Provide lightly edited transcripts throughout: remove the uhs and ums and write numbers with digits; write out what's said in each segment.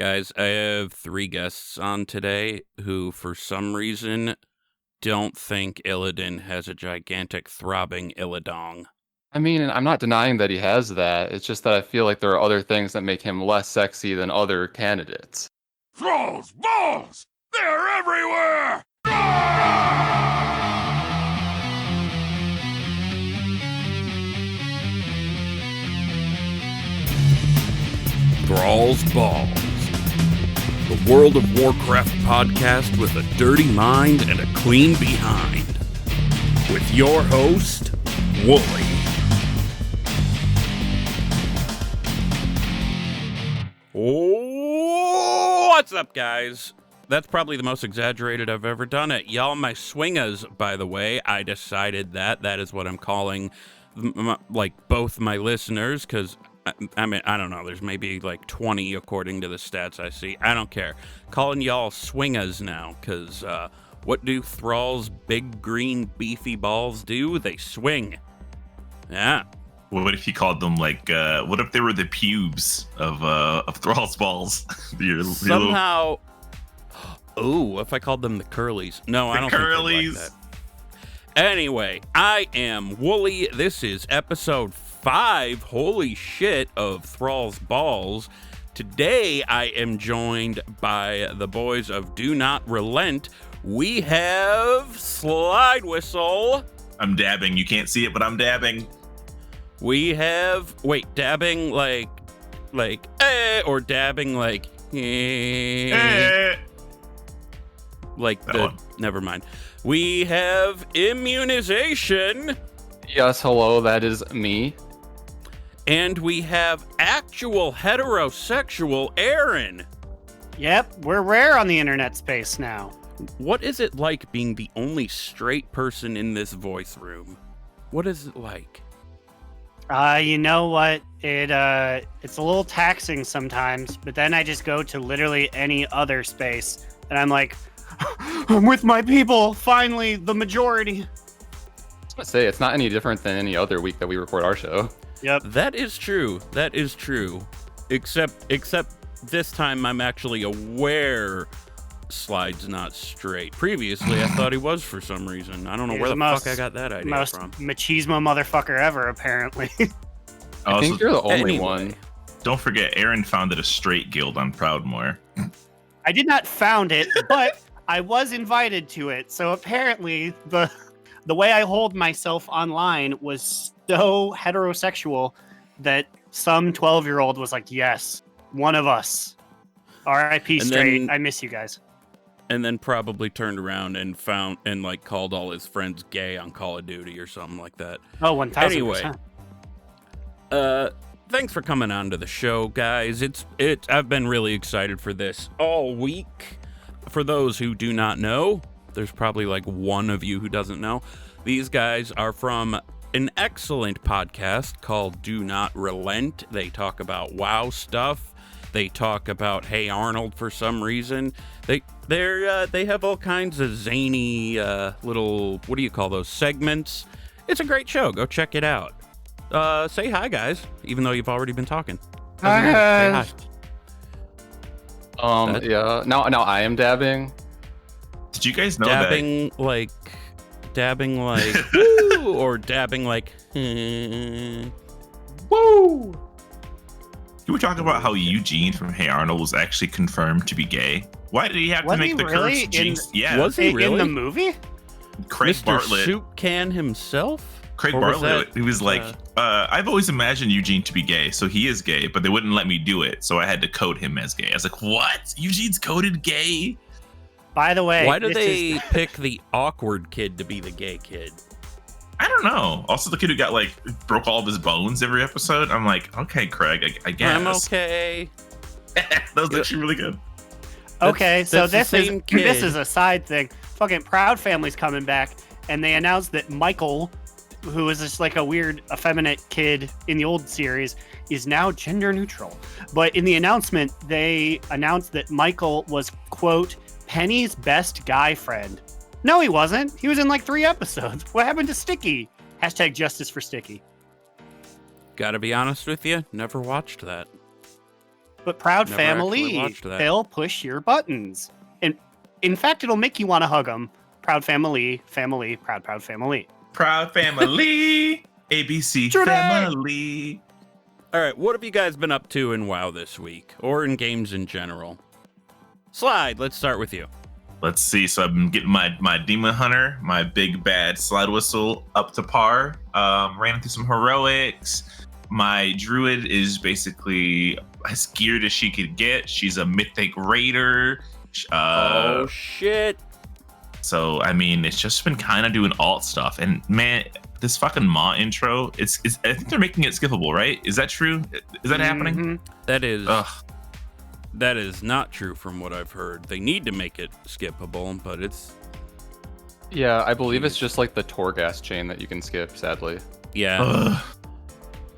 Guys, I have 3 guests on today who, for some reason, don't think Illidan has a gigantic throbbing Illidong. I mean, I'm not denying that he has that. It's just that I feel like there are other things that make him less sexy than other candidates. Thralls! Balls! They're everywhere! Thralls Balls, the World of Warcraft podcast with a dirty mind and a clean behind. With your host, Wooly. Oh, what's up, guys? That's probably the most exaggerated I've ever done it. Y'all my swingers, by the way. I decided that is what I'm calling, both my listeners, because I mean, I don't know. There's maybe like 20 according to the stats I see. I don't care. Calling y'all swingers now, because what do Thrall's big green beefy balls do? They swing. Yeah. What if you called them what if they were the pubes of Thrall's balls? Somehow. Oh, if I called them the curlies. No, I don't curlies. think they'd like that. Anyway, I am Wooly. This is episode 5, holy shit, of Thrall's Balls. Today, I am joined by the boys of Do Not Relent. We have Slidewhistle. I'm dabbing. You can't see it, but I'm dabbing. We have, dabbing like, or dabbing like, like that the, one. Never mind. We have Immunization. Yes, hello, that is me. And we have actual heterosexual Aaron. Yep, we're rare on the internet space now. What is it like being the only straight person in this voice room? What is it like? You know what? It's a little taxing sometimes, but then I just go to literally any other space, and I'm like, I'm with my people, finally, the majority. I say it's not any different than any other week that we record our show. Yep. That is true. That is true. Except this time I'm actually aware Slide's not straight. Previously, I thought he was for some reason. I don't know where the fuck I got that idea most from. Machismo motherfucker ever, apparently. I think you're the only one. Don't forget, Aaron founded a straight guild on Proudmoore. I did not found it, but I was invited to it. So apparently the way I hold myself online was so heterosexual that some 12-year-old was like, yes, one of us. R.I.P. straight. I miss you guys. And then probably turned around and found and called all his friends gay on Call of Duty or something like that. Oh, 1000%. Anyway, thanks for coming on to the show, guys. I've been really excited for this all week. For those who do not know, there's probably one of you who doesn't know. These guys are from an excellent podcast called Do Not Relent. They talk about WoW stuff. They talk about Hey Arnold for some reason. They have all kinds of zany little, what do you call those, segments. It's a great show. Go check it out. Say hi, guys, even though you've already been talking. Hi. Say hi. Yeah. Now I am dabbing. Did you guys know dabbing like woo, or dabbing like woo? You were talking about how Eugene from Hey Arnold was actually confirmed to be gay. Why did he have to make the really? cursed jinx? Yeah. Was he really? In the movie? Craig Mr. Bartlett. Soup Can himself? Craig Or was Bartlett, that, he was like, I've always imagined Eugene to be gay, so he is gay, but they wouldn't let me do it, so I had to code him as gay. I was like, what? Eugene's coded gay? By the way, why do they pick the awkward kid to be the gay kid? I don't know. Also, the kid who got broke all of his bones every episode. I'm like, okay, Craig, I guess. I'm okay. That was actually really good. Okay, so that's this kid. is a side thing. Fucking Proud Family's coming back, and they announced that Michael, who was just a weird, effeminate kid in the old series, is now gender neutral. But in the announcement, they announced that Michael was, quote, Penny's best guy friend. No, he wasn't. He was in 3 episodes. What happened to Sticky? Hashtag justice for Sticky. Gotta be honest with you, never watched that. But Proud Never actually Family, watched that. they'll push your buttons. And in fact, it'll make you want to hug them. Proud Family, family, proud family. Proud family. ABC Today. family. All right, what have you guys been up to in WoW this week, or in games in general? Slide, let's start with you. Let's see. So I've been getting my Demon Hunter, my big bad Slidewhistle up to par. Ran through some heroics. My Druid is basically as geared as she could get. She's a Mythic Raider. Oh, shit. So, I mean, it's just been kind of doing alt stuff. And man, this fucking Maw intro, it's I think they're making it skippable, right? Is that true? Is that happening? That is... Ugh. That is not true from what I've heard. They need to make it skippable, but it's... Yeah, I believe it's just like the Torghast chain that you can skip, sadly. Yeah. Ugh.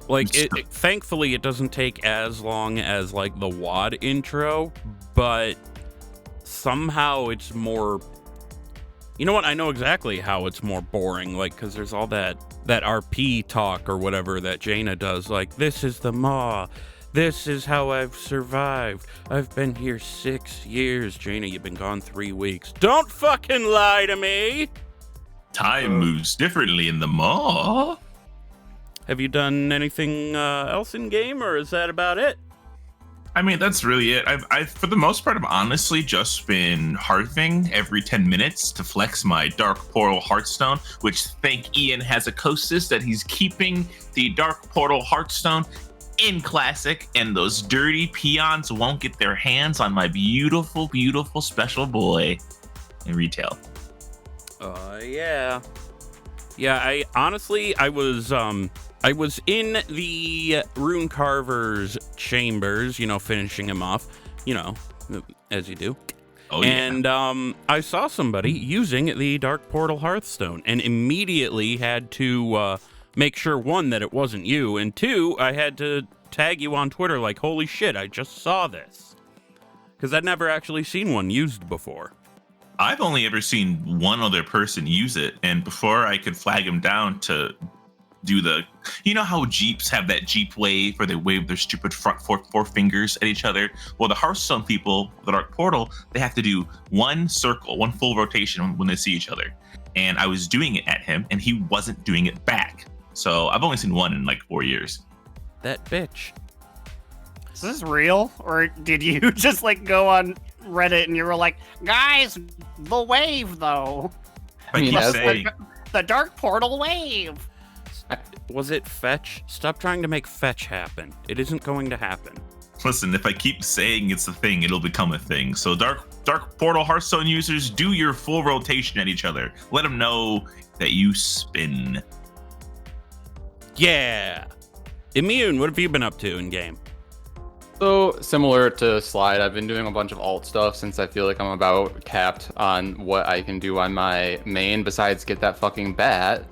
Like, thankfully, it doesn't take as long as, like, the WAD intro, but somehow it's more... You know what? I know exactly how it's more boring, like, because there's all that RP talk or whatever that Jaina does, like, this is the Maw. This is how I've survived. I've been here 6 years. Jaina, you've been gone 3 weeks. Don't fucking lie to me! Time moves differently in the Maw. Have you done anything else in game, or is that about it? I mean, that's really it. I've for the most part, I've honestly just been hearthing every 10 minutes to flex my Dark Portal Hearthstone, which thank Ian has a Kostas that he's keeping the Dark Portal Hearthstone in Classic, and those dirty peons won't get their hands on my beautiful, beautiful special boy in retail. Yeah. Yeah, I was in the Rune Carver's chambers, you know, finishing him off, you know, as you do. Oh, yeah. And I saw somebody using the Dark Portal Hearthstone and immediately had to make sure, one, that it wasn't you, and two, I had to tag you on Twitter like, holy shit, I just saw this. Because I'd never actually seen one used before. I've only ever seen one other person use it, and before I could flag him down to do you know how Jeeps have that Jeep wave where they wave their stupid front four fingers at each other? Well, the Hearthstone people, the Dark Portal, they have to do one circle, one full rotation when they see each other. And I was doing it at him, and he wasn't doing it back. So I've only seen one in like 4 years. That bitch. Is this real? Or did you just like go on Reddit and you were like, guys, the wave though? I mean, keep as saying, The Dark Portal wave. Was it fetch? Stop trying to make fetch happen. It isn't going to happen. listen, if I keep saying it's a thing, it'll become a thing. So Dark Portal Hearthstone users, do your full rotation at each other. Let them know that you spin. Yeah. Immune, what have you been up to in game? So similar to Slide, I've been doing a bunch of alt stuff since I feel like I'm about capped on what I can do on my main besides get that fucking bat.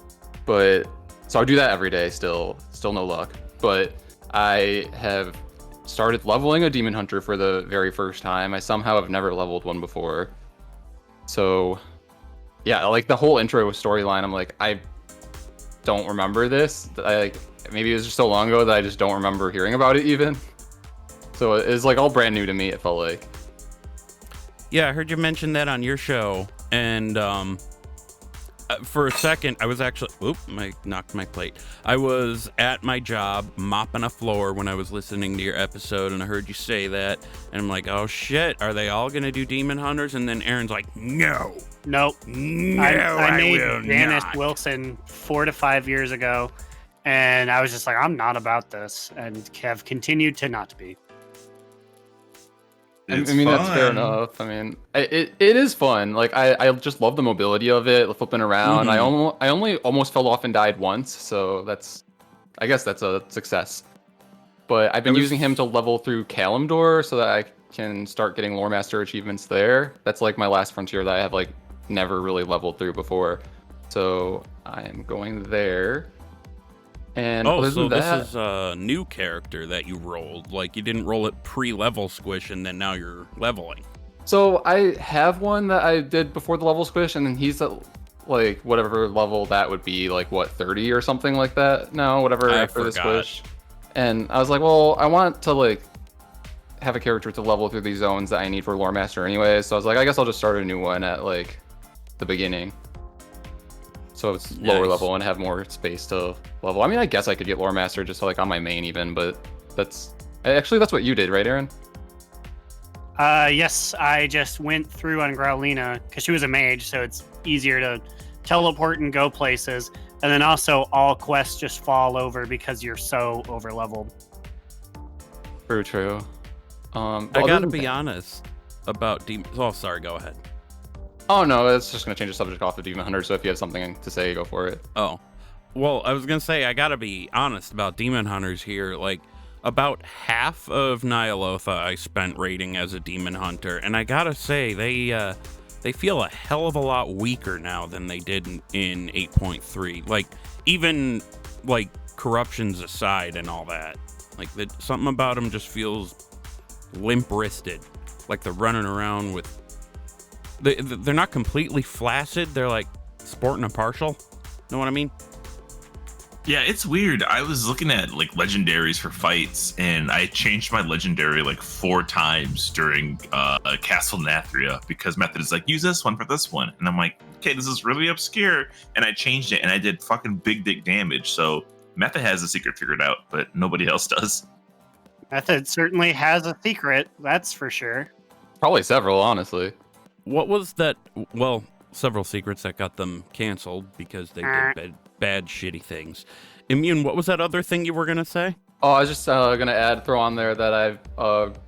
But so I do that every day still no luck. But I have started leveling a Demon Hunter for the very first time. I somehow have never leveled one before. So yeah, like the whole intro storyline, I'm like, I don't remember this. Maybe it was just so long ago that I just don't remember hearing about it even. So it's like all brand new to me, it felt like. Yeah, I heard you mention that on your show, and for a second, I was actually... Oop, I knocked my plate. I was at my job mopping a floor when I was listening to your episode, and I heard you say that, and I'm like, oh shit, are they all gonna do Demon Hunters? And then Aaron's like, no. Nope. No, I made will Janice not. Wilson 4 to 5 years ago, and I was just like, I'm not about this, and have continued to not be. I mean, that's fair enough. I mean, it is fun. Like, I just love the mobility of it, flipping around. Mhm. I only almost fell off and died once, so I guess that's a success. But I've been using him to level through Kalimdor so that I can start getting Lore Master achievements there. That's like my last frontier that I have like never really leveled through before. So I am going there. And Oh, other so than that, this is a new character that you rolled. Like, you didn't roll it pre-level squish, and then now you're leveling. so I have one that I did before the level squish, and then he's at like whatever level that would be, like what, 30 or something like that. No, whatever I after the forgot. squish. And I was like, well, I want to like have a character to level through these zones that I need for Lore Master anyway. So I was like, I guess I'll just start a new one at like the beginning. So it's lower level and have more space to level. I mean, I guess I could get Lore Master just like on my main even, but that's what you did, right, Aaron? Yes, I just went through on Growlina because she was a mage, so it's easier to teleport and go places. And then also all quests just fall over because you're so over leveled. True. I gotta be honest about Demon. Oh, sorry. Go ahead. Oh no, it's just gonna change the subject off of Demon Hunter. So if you have something to say, go for it. Oh, well, I was gonna say I gotta be honest about Demon Hunters here. Like, about half of Nyalotha I spent raiding as a Demon Hunter, and I gotta say they feel a hell of a lot weaker now than they did in 8.3. Like, even like corruptions aside and all that, like something about them just feels limp-wristed. Like they're running around with. They're not completely flaccid. They're like sporting a partial. Know what I mean? Yeah, it's weird. I was looking at like legendaries for fights, and I changed my legendary like 4 times during Castle Nathria because Method is like, use this one for this one, and I'm like, okay, this is really obscure, and I changed it, and I did fucking big dick damage. So Method has the secret figured out, but nobody else does. Method certainly has a secret, that's for sure. Probably several, honestly. What was that? Well, several secrets that got them canceled because they did bad shitty things. Immune, what was that other thing you were gonna say? Oh, I was just gonna throw on there that I've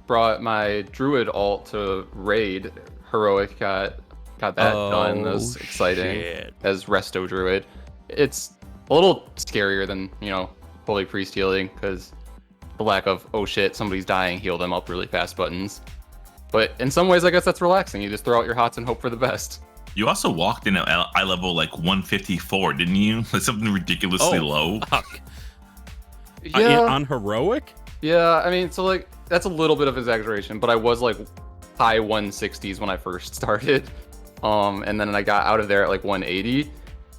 brought my Druid alt to raid. Heroic got that done. That was exciting. Shit. As Resto Druid. It's a little scarier than, Holy Priest healing, because the lack of, oh shit, somebody's dying, heal them up really fast buttons. But in some ways, I guess that's relaxing. You just throw out your hots and hope for the best. You also walked in at eye level like 154, didn't you? Like something ridiculously low. Fuck. Yeah. On heroic? Yeah, I mean, so like that's a little bit of exaggeration, but I was like high 160s when I first started, and then I got out of there at like 180,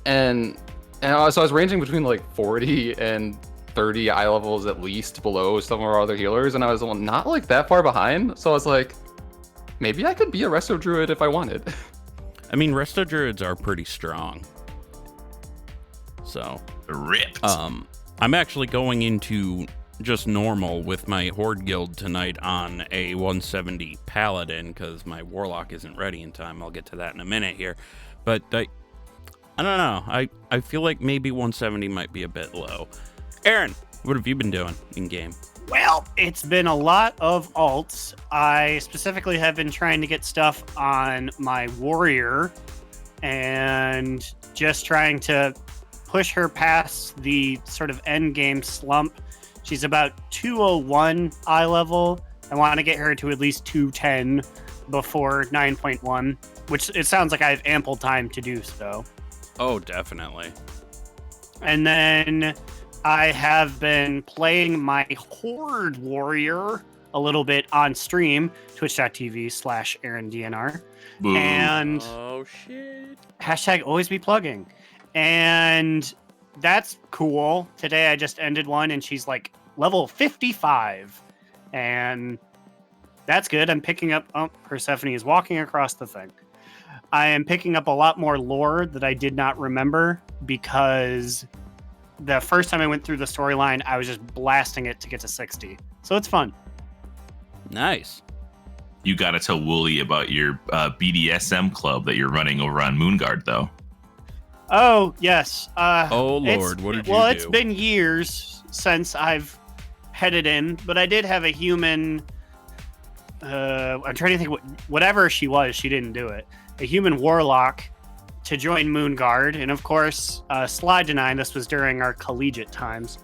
and so I was ranging between like 40 and 30 eye levels at least below some of our other healers, and I was not like that far behind. So I was like, maybe I could be a Resto Druid if I wanted. I mean, Resto Druids are pretty strong. So Ripped. I'm actually going into just normal with my Horde guild tonight on a 170 Paladin because my Warlock isn't ready in time. I'll get to that in a minute here. But I don't know. I feel like maybe 170 might be a bit low. Aaron, what have you been doing in game? Well, it's been a lot of alts. I specifically have been trying to get stuff on my warrior and just trying to push her past the sort of end game slump. She's about 201 eye level. I want to get her to at least 210 before 9.1, which it sounds like I have ample time to do so. Oh, definitely. And then I have been playing my Horde Warrior a little bit on stream, twitch.tv/AaronDNR. Boo. And Oh, shit. hashtag always be plugging. And that's cool. Today I just ended one and she's like level 55. And that's good. I'm picking up, Persephone is walking across the thing. I am picking up a lot more lore that I did not remember because the first time I went through the storyline, I was just blasting it to get to 60. So it's fun. Nice. You gotta tell Wooly about your BDSM club that you're running over on Moonguard, though. Oh, yes. Oh, Lord, what did you do? Well, it's been years since I've headed in, but I did have a human... I'm trying to think, whatever she was, she didn't do it. A human warlock to join Moonguard, and of course, Slide Deny, this was during our collegiate times,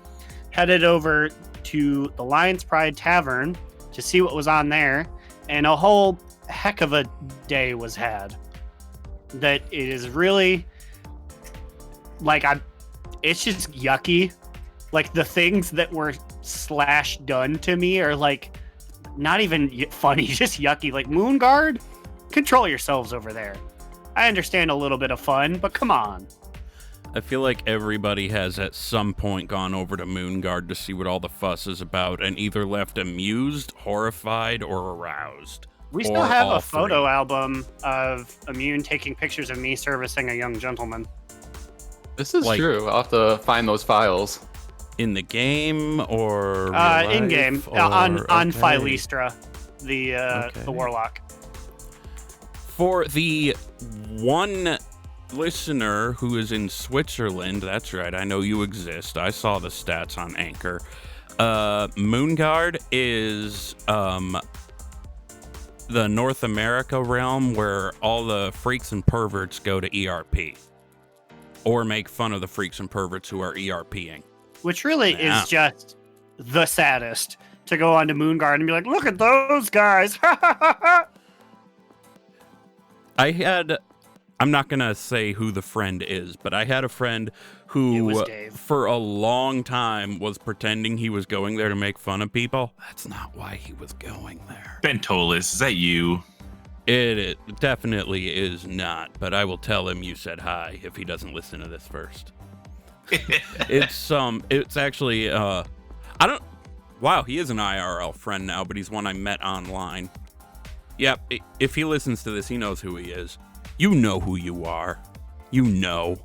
headed over to the Lion's Pride Tavern to see what was on there, and a whole heck of a day was had. That it is really... Like, it's just yucky. Like, the things that were / done to me are, like, not even funny, just yucky. Like, Moonguard? Control yourselves over there. I understand a little bit of fun, but come on. I feel like everybody has at some point gone over to Moonguard to see what all the fuss is about and either left amused, horrified, or aroused. We Or still have all a photo three. album of Immune taking pictures of me servicing a young gentleman. This is Like- true. I'll have to find those files. In the game or In game on Philistra, the warlock. For the one listener who is in Switzerland, that's right, I know you exist. I saw the stats on Anchor. Moonguard is the North America realm where all the freaks and perverts go to ERP. Or make fun of the freaks and perverts who are ERPing. Which really Yeah. is just the saddest, to go onto Moonguard and be like, look at those guys. I'm not going to say who the friend is, but I had a friend It who, was Dave. for a long time, was pretending he was going there to make fun of people. That's not why he was going there. Bentolis, is that you? It definitely is not, but I will tell him you said hi if he doesn't listen to this first. It's actually, wow, he is an IRL friend now, but he's one I met online. Yep, if he listens to this, he knows who he is. You know who you are. You know.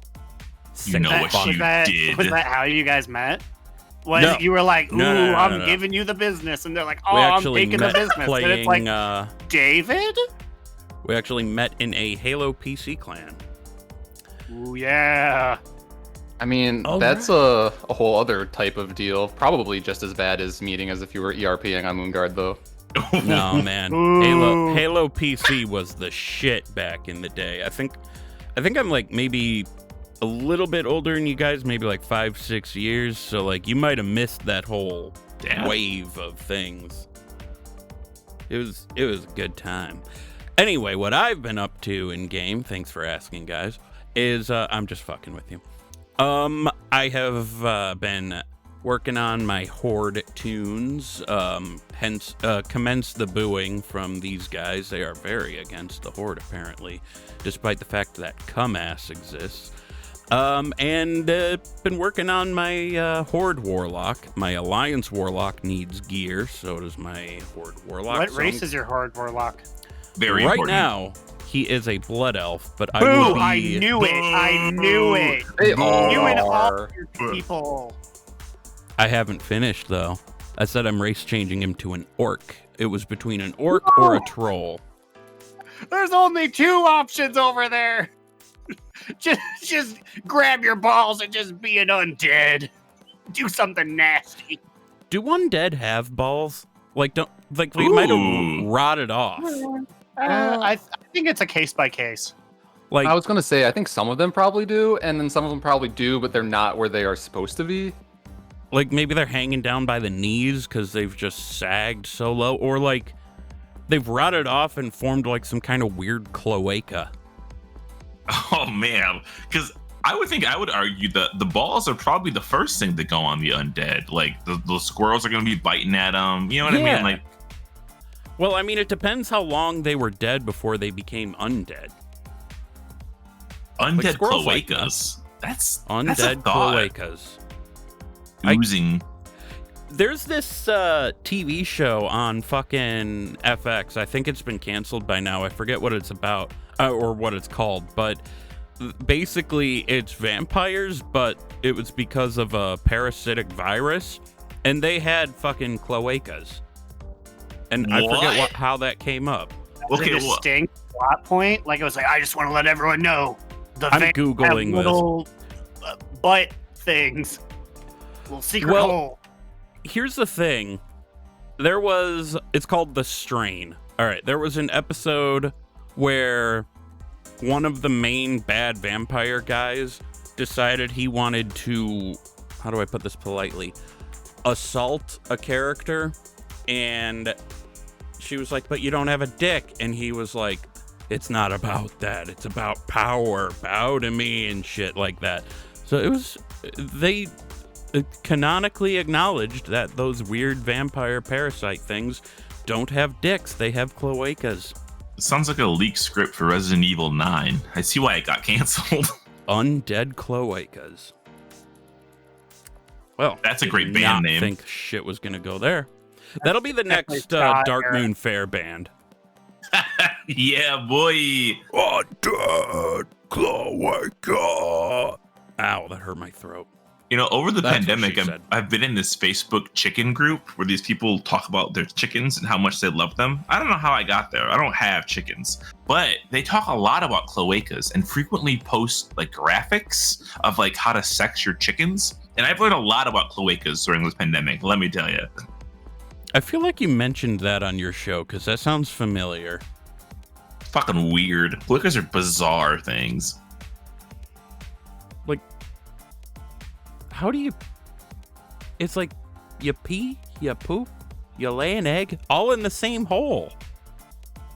You know what you did. Was that how you guys met? No. You were like, ooh, No. I'm giving you the business. And they're like, oh, We I'm actually taking the met business. And it's playing, like, David? we actually met in a Halo PC clan. Ooh, yeah. I mean, All that's a whole other type of deal. Probably just as bad as meeting as if you were ERPing on Moonguard, though. No, man. Ooh. Halo PC was the shit back in the day. I think I'm like maybe a little bit older than you guys, maybe like 5-6 years. So like you might have missed that whole Damn. wave of things. It was a good time. Anyway, what I've been up to in game, thanks for asking, guys, is I'm just fucking with you. I have been working on my Horde tunes, hence commence the booing from these guys. They are very against the Horde, apparently, despite the fact that Cumass exists. And been working on my Horde Warlock. My Alliance Warlock needs gear, so does my Horde Warlock. What So race is your Horde Warlock? Very right important. now, he is a Blood Elf, but I Boo! will be... I knew it! I knew it! They You and all are. your people. I haven't finished, though. I said I'm race changing him to an orc. It was between an orc or a troll. There's only two options over there. just grab your balls and just be an undead. Do something nasty. Do undead have balls? Like, they might have Ooh. rotted off. I think it's a case by case. Like, I was gonna say, I think some of them probably do, and then some of them probably do, but they're not where they are supposed to be. like maybe they're hanging down by the knees because they've just sagged so low, or like they've rotted off and formed like some kind of weird cloaca. Oh man, because I would argue that the balls are probably the first thing to go on the undead. Like the squirrels are gonna be biting at them. You know what I Yeah. mean? Like, Well, I mean, it depends how long they were dead before they became undead. undead squirrels like cloacas. That's a Undead thought. cloacas. Oozing. There's this TV show on fucking FX. I think it's been canceled by now. I forget what it's about or what it's called, but basically it's vampires, but it was because of a parasitic virus, and they had fucking cloacas. And I forget What? how that came up. Okay, a well, distinct plot point. Like it was like, I just want to let everyone know the I'm vamps Googling have this. little butt things, little secret Well, hole. Here's the thing. It's called The Strain. All right, there was an episode where one of the main bad vampire guys decided he wanted to, how do I put this politely, assault a character, and she was like, but you don't have a dick, and he was like, it's not about that, it's about power, bow to me, and shit like that. So they canonically acknowledged that those weird vampire parasite things don't have dicks, they have cloacas. sounds like a leaked script for Resident Evil 9. I see why it got canceled. Undead Cloacas. Well, That's a did great band not name. Think shit was gonna go there. That'll be the next Scott Dark era. Moon Fair band. Yeah, boy. Undead Cloaca. Ow, that hurt my throat. You know, over the That's what pandemic, she said. I've been in this Facebook chicken group where these people talk about their chickens and how much they love them. I don't know how I got there. I don't have chickens, but they talk a lot about cloacas and frequently post like graphics of like how to sex your chickens. And I've learned a lot about cloacas during this pandemic. Let me tell you. I feel like you mentioned that on your show because that sounds familiar. Fucking weird. Cloacas are bizarre things. Like, how do you? It's like you pee, you poop, you lay an egg, all in the same hole.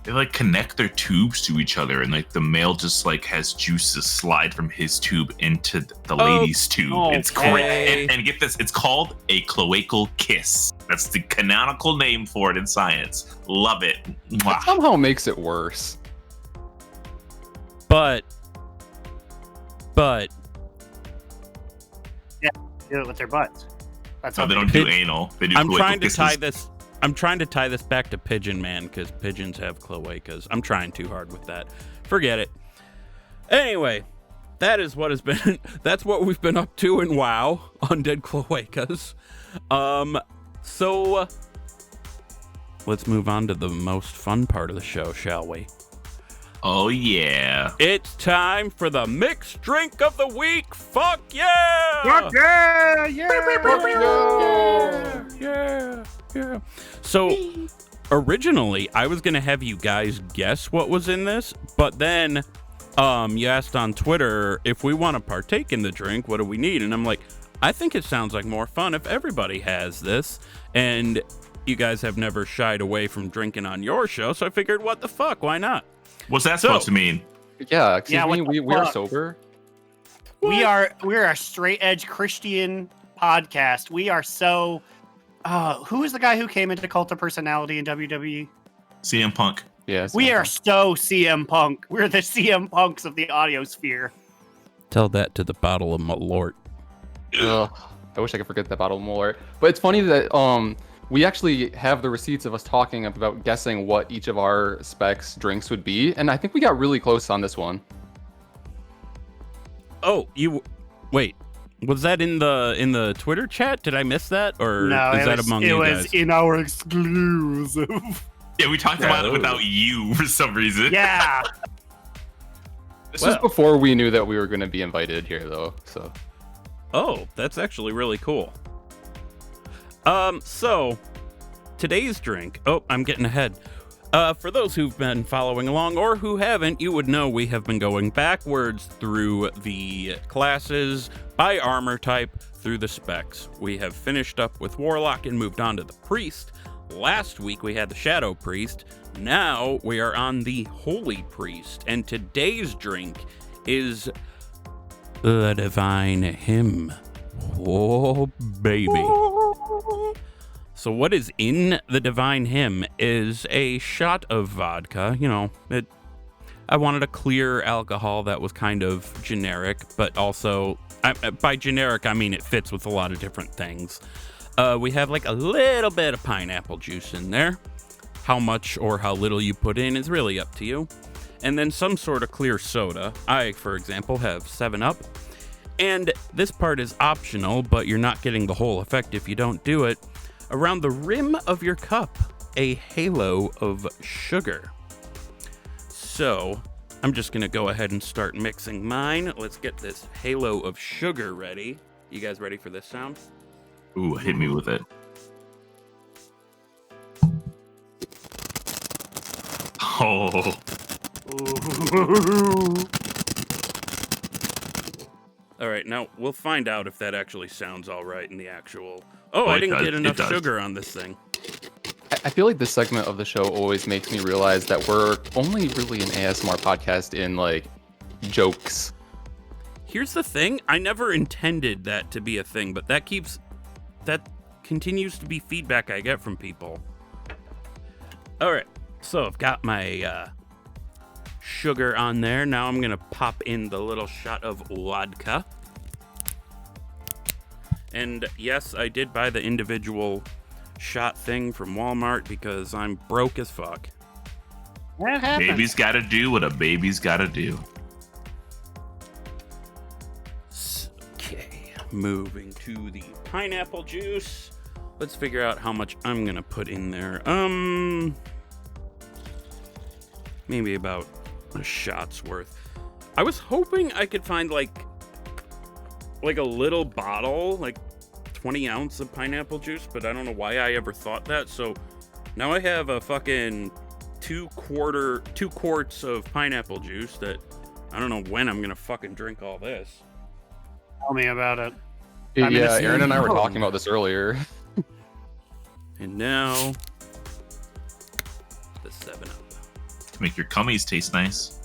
They like connect their tubes to each other, and like the male just like has juices slide from his tube into the lady's tube. It's okay. great. And get this, it's called a cloacal kiss. That's the canonical name for it in science. Love it. That Mwah. somehow makes it worse. But Do it with their butts. That's No, how they don't do anal. They do I'm cloacal trying to kisses. tie this. I'm trying to tie this back to Pigeon Man because pigeons have cloacas. I'm trying too hard with that. Forget it. Anyway, that is what has been. That's what we've been up to in WoW. Undead cloacas. So let's move on to the most fun part of the show, shall we? Oh yeah. It's time for the mixed drink of the week. Fuck yeah! Yeah. So originally I was gonna have you guys guess what was in this, but then you asked on Twitter if we want to partake in the drink, what do we need? And I'm like, I think it sounds like more fun if everybody has this. And you guys have never shied away from drinking on your show, so I figured, what the fuck, why not? What's that supposed to mean? Yeah, excuse Yeah, what me, the we are fuck? sober. We're a straight edge Christian podcast. We are so. Who is the guy who came into Cult of Personality in WWE? CM Punk. Yes. We are so CM Punk. We're the CM Punks of the audio sphere. Tell that to the bottle of Malort. Ugh, I wish I could forget that bottle more. But it's funny that we actually have the receipts of us talking about guessing what each of our specs drinks would be, and I think we got really close on this one. Oh, wait. Was that in the Twitter chat? Did I miss that, or No, is it that was, among it you was guys? in our exclusive. Yeah, we talked about it without you for some reason. Yeah. This was before we knew that we were going to be invited here, though. So Oh, that's actually really cool. So today's drink. Oh, I'm getting ahead. For those who've been following along or who haven't, you would know we have been going backwards through the classes by armor type through the specs. We have finished up with Warlock and moved on to the Priest. Last week we had the Shadow Priest. Now we are on the Holy Priest. And today's drink is the Divine Hymn. Oh, baby. So what is in the Divine Hymn is a shot of vodka. You know, I wanted a clear alcohol that was kind of generic, but also, by generic, I mean it fits with a lot of different things. We have like a little bit of pineapple juice in there. How much or how little you put in is really up to you. And then some sort of clear soda. I, for example, have 7-Up. And this part is optional, but you're not getting the whole effect if you don't do it. Around the rim of your cup, a halo of sugar. So, I'm just gonna go ahead and start mixing mine. Let's get this halo of sugar ready. You guys ready for this sound? Ooh, hit me with it. Oh, All right, now we'll find out if that actually sounds all right in the actual. Oh, Oh, I it didn't does, get it enough does. sugar on this thing. I feel like this segment of the show always makes me realize that we're only really an ASMR podcast in like jokes. Here's the thing, I never intended that to be a thing, but that continues to be feedback I get from people. All right, so I've got my sugar on there. Now I'm going to pop in the little shot of vodka. And yes, I did buy the individual shot thing from Walmart because I'm broke as fuck. That happens. Baby's got to do what a baby's got to do. Okay, moving to the pineapple juice. Let's figure out how much I'm gonna put in there. Maybe about a shot's worth. I was hoping I could find like a little bottle, like 20 ounce of pineapple juice, but I don't know why I ever thought that. So now I have a fucking 2 quarts of pineapple juice that I don't know when I'm gonna fucking drink all this. Tell me about it. Yeah, Aaron and I were talking about this earlier. And now the 7-Up. To make your cummies taste nice.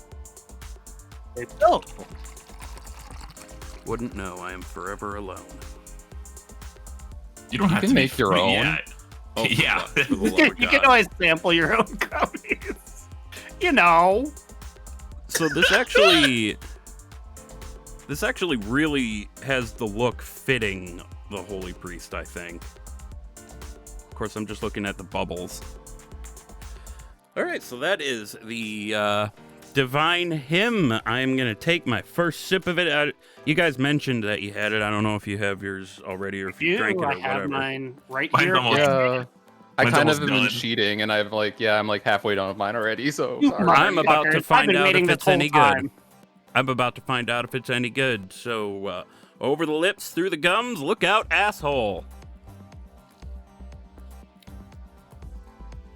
They built. Wouldn't know. I am forever alone. You don't have can to make your own. Yeah. Oh, Yeah. for the love of You God. can always sample your own gummies. You know. So this actually really has the look fitting the Holy Priest, I think. Of course, I'm just looking at the bubbles. All right, so that is the Divine Hymn. I'm going to take my first sip of it. You guys mentioned that you had it. I don't know if you have yours already or if you drank it or I have whatever. mine right Mine's here. almost- Yeah. I Mine's kind of almost have been done. cheating, and I'm like halfway done with mine already. So You sorry. I'm about to motherfuckers. I've find been out waiting if this it's whole any time. good. I'm about to find out if it's any good. So, over the lips, through the gums, look out, asshole.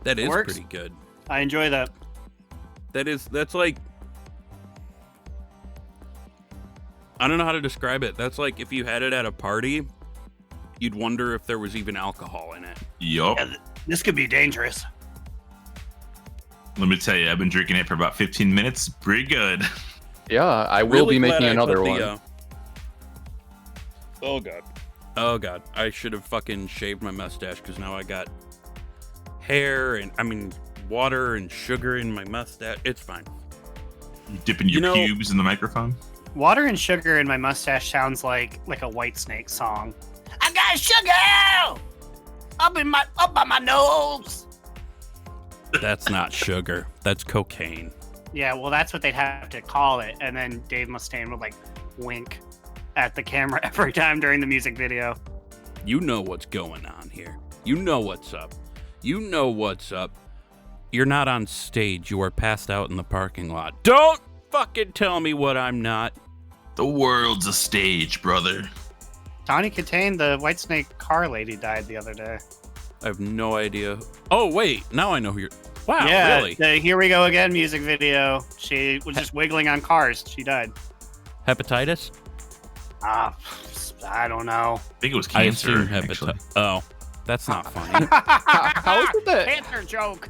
That is Works. pretty good. I enjoy that. That's like, I don't know how to describe it. That's like if you had it at a party, you'd wonder if there was even alcohol in it. Yup. Yeah, this could be dangerous. Let me tell you, I've been drinking it for about 15 minutes. Pretty good. Yeah, I will Really be glad making I another put the, one. Oh god. Oh god. I should have fucking shaved my mustache because now I got hair and water and sugar in my mustache. It's fine. You dipping your You know- pubes in the microphone? Water and sugar in my mustache sounds like a Whitesnake song. I got sugar up by my nose. That's not sugar. That's cocaine. Yeah, well, that's what they'd have to call it. And then Dave Mustaine would like wink at the camera every time during the music video. You know what's going on here. You know what's up. You know what's up. You're not on stage. You are passed out in the parking lot. Don't fucking tell me what I'm not. The world's a stage, brother. Tawny Katane, the Whitesnake car lady, died the other day. I have no idea. Oh, wait. Now I know who you're... Wow, yeah, really? the Here We Go Again music video. She was just wiggling on cars. She died. Hepatitis? I don't know. I think it was I cancer, assume actually. hepatitis. Oh, that's not funny. How is it that Cancer joke.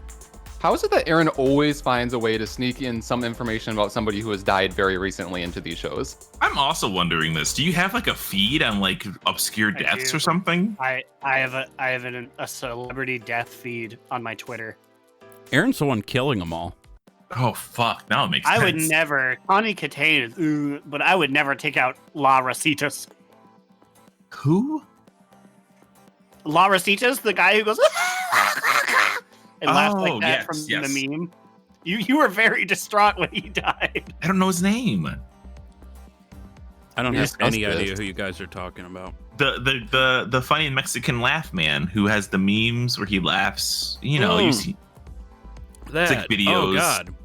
How is it that Aaron always finds a way to sneak in some information about somebody who has died very recently into these shows? I'm also wondering this. Do you have like a feed on like obscure I deaths do. or something? I have a celebrity death feed on my Twitter. Aaron's the one killing them all. Oh fuck! Now it makes I sense. would never. Tawny Katane is, but I would never take out La Rositas. Who? La Rositas, the guy who goes and laughs Oh, like that yes, from yes. the meme. You were very distraught when he died. I don't know his name. I don't We have discussed any this. idea who you guys are talking about. The funny Mexican laugh man who has the memes where he laughs. You know, you see. That. like Oh, videos. God.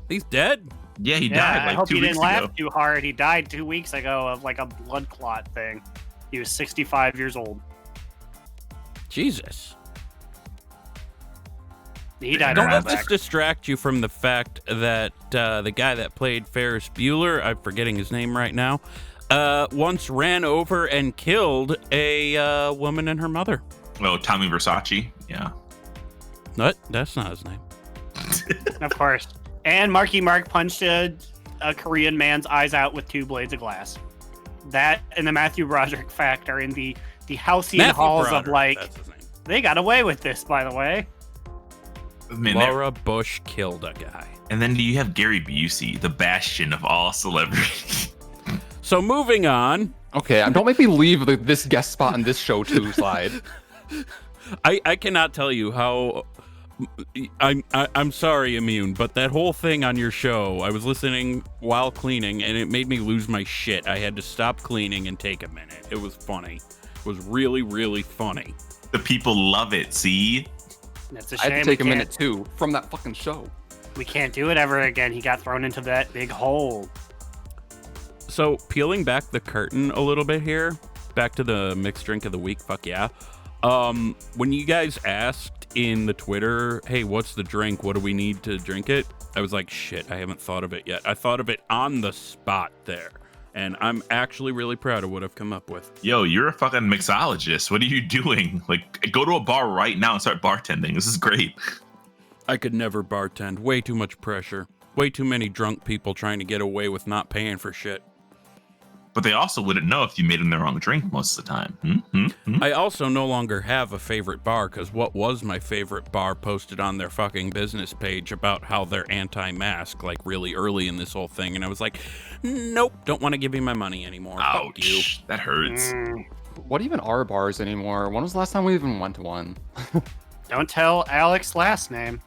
He's dead? Yeah, he Yeah, died I like hope 2 he weeks didn't ago. laugh too hard. He died 2 weeks ago of like a blood clot thing. He was 65 years old. Jesus. He died Don't of let that. this distract you from the fact that the guy that played Ferris Bueller, I'm forgetting his name right now, once ran over and killed a woman and her mother. Oh, Tommy Versace. Yeah. What? That's not his name. Of course. And Marky Mark punched a Korean man's eyes out with 2 blades of glass. That and the Matthew Broderick fact are in the halcyon Matthew halls Broderick, of like, that's his name. they got away with this, by the way. Man, Laura Bush killed a guy. and then you have Gary Busey, the bastion of all celebrities. So moving on. Okay, don't make me leave this guest spot on this show too, Slide. I cannot tell you how I'm sorry, Immune, but that whole thing on your show, I was listening while cleaning and it made me lose my shit. I had to stop cleaning and take a minute. It was funny. It was really, really funny. The people love it, see? That's a I shame. had to take a we minute too from that fucking show. We can't do it ever again. He got thrown into that big hole. So peeling back the curtain a little bit here, back to the mixed drink of the week, fuck yeah. When you guys asked in the Twitter, hey, what's the drink? What do we need to drink it? I was like, shit, I haven't thought of it yet. I thought of it on the spot there. And I'm actually really proud of what I've come up with. Yo, you're a fucking mixologist. What are you doing? Like, go to a bar right now and start bartending. This is great. I could never bartend. Way too much pressure. Way too many drunk people trying to get away with not paying for shit. But they also wouldn't know if you made them the wrong drink most of the time. I also no longer have a favorite bar, because what was my favorite bar posted on their fucking business page about how they're anti-mask, like really early in this whole thing, and I was like, nope, don't want to give you my money anymore. Fuck you. Ouch, that hurts. What even are bars anymore? When was the last time we even went to one? Don't tell Alex's last name.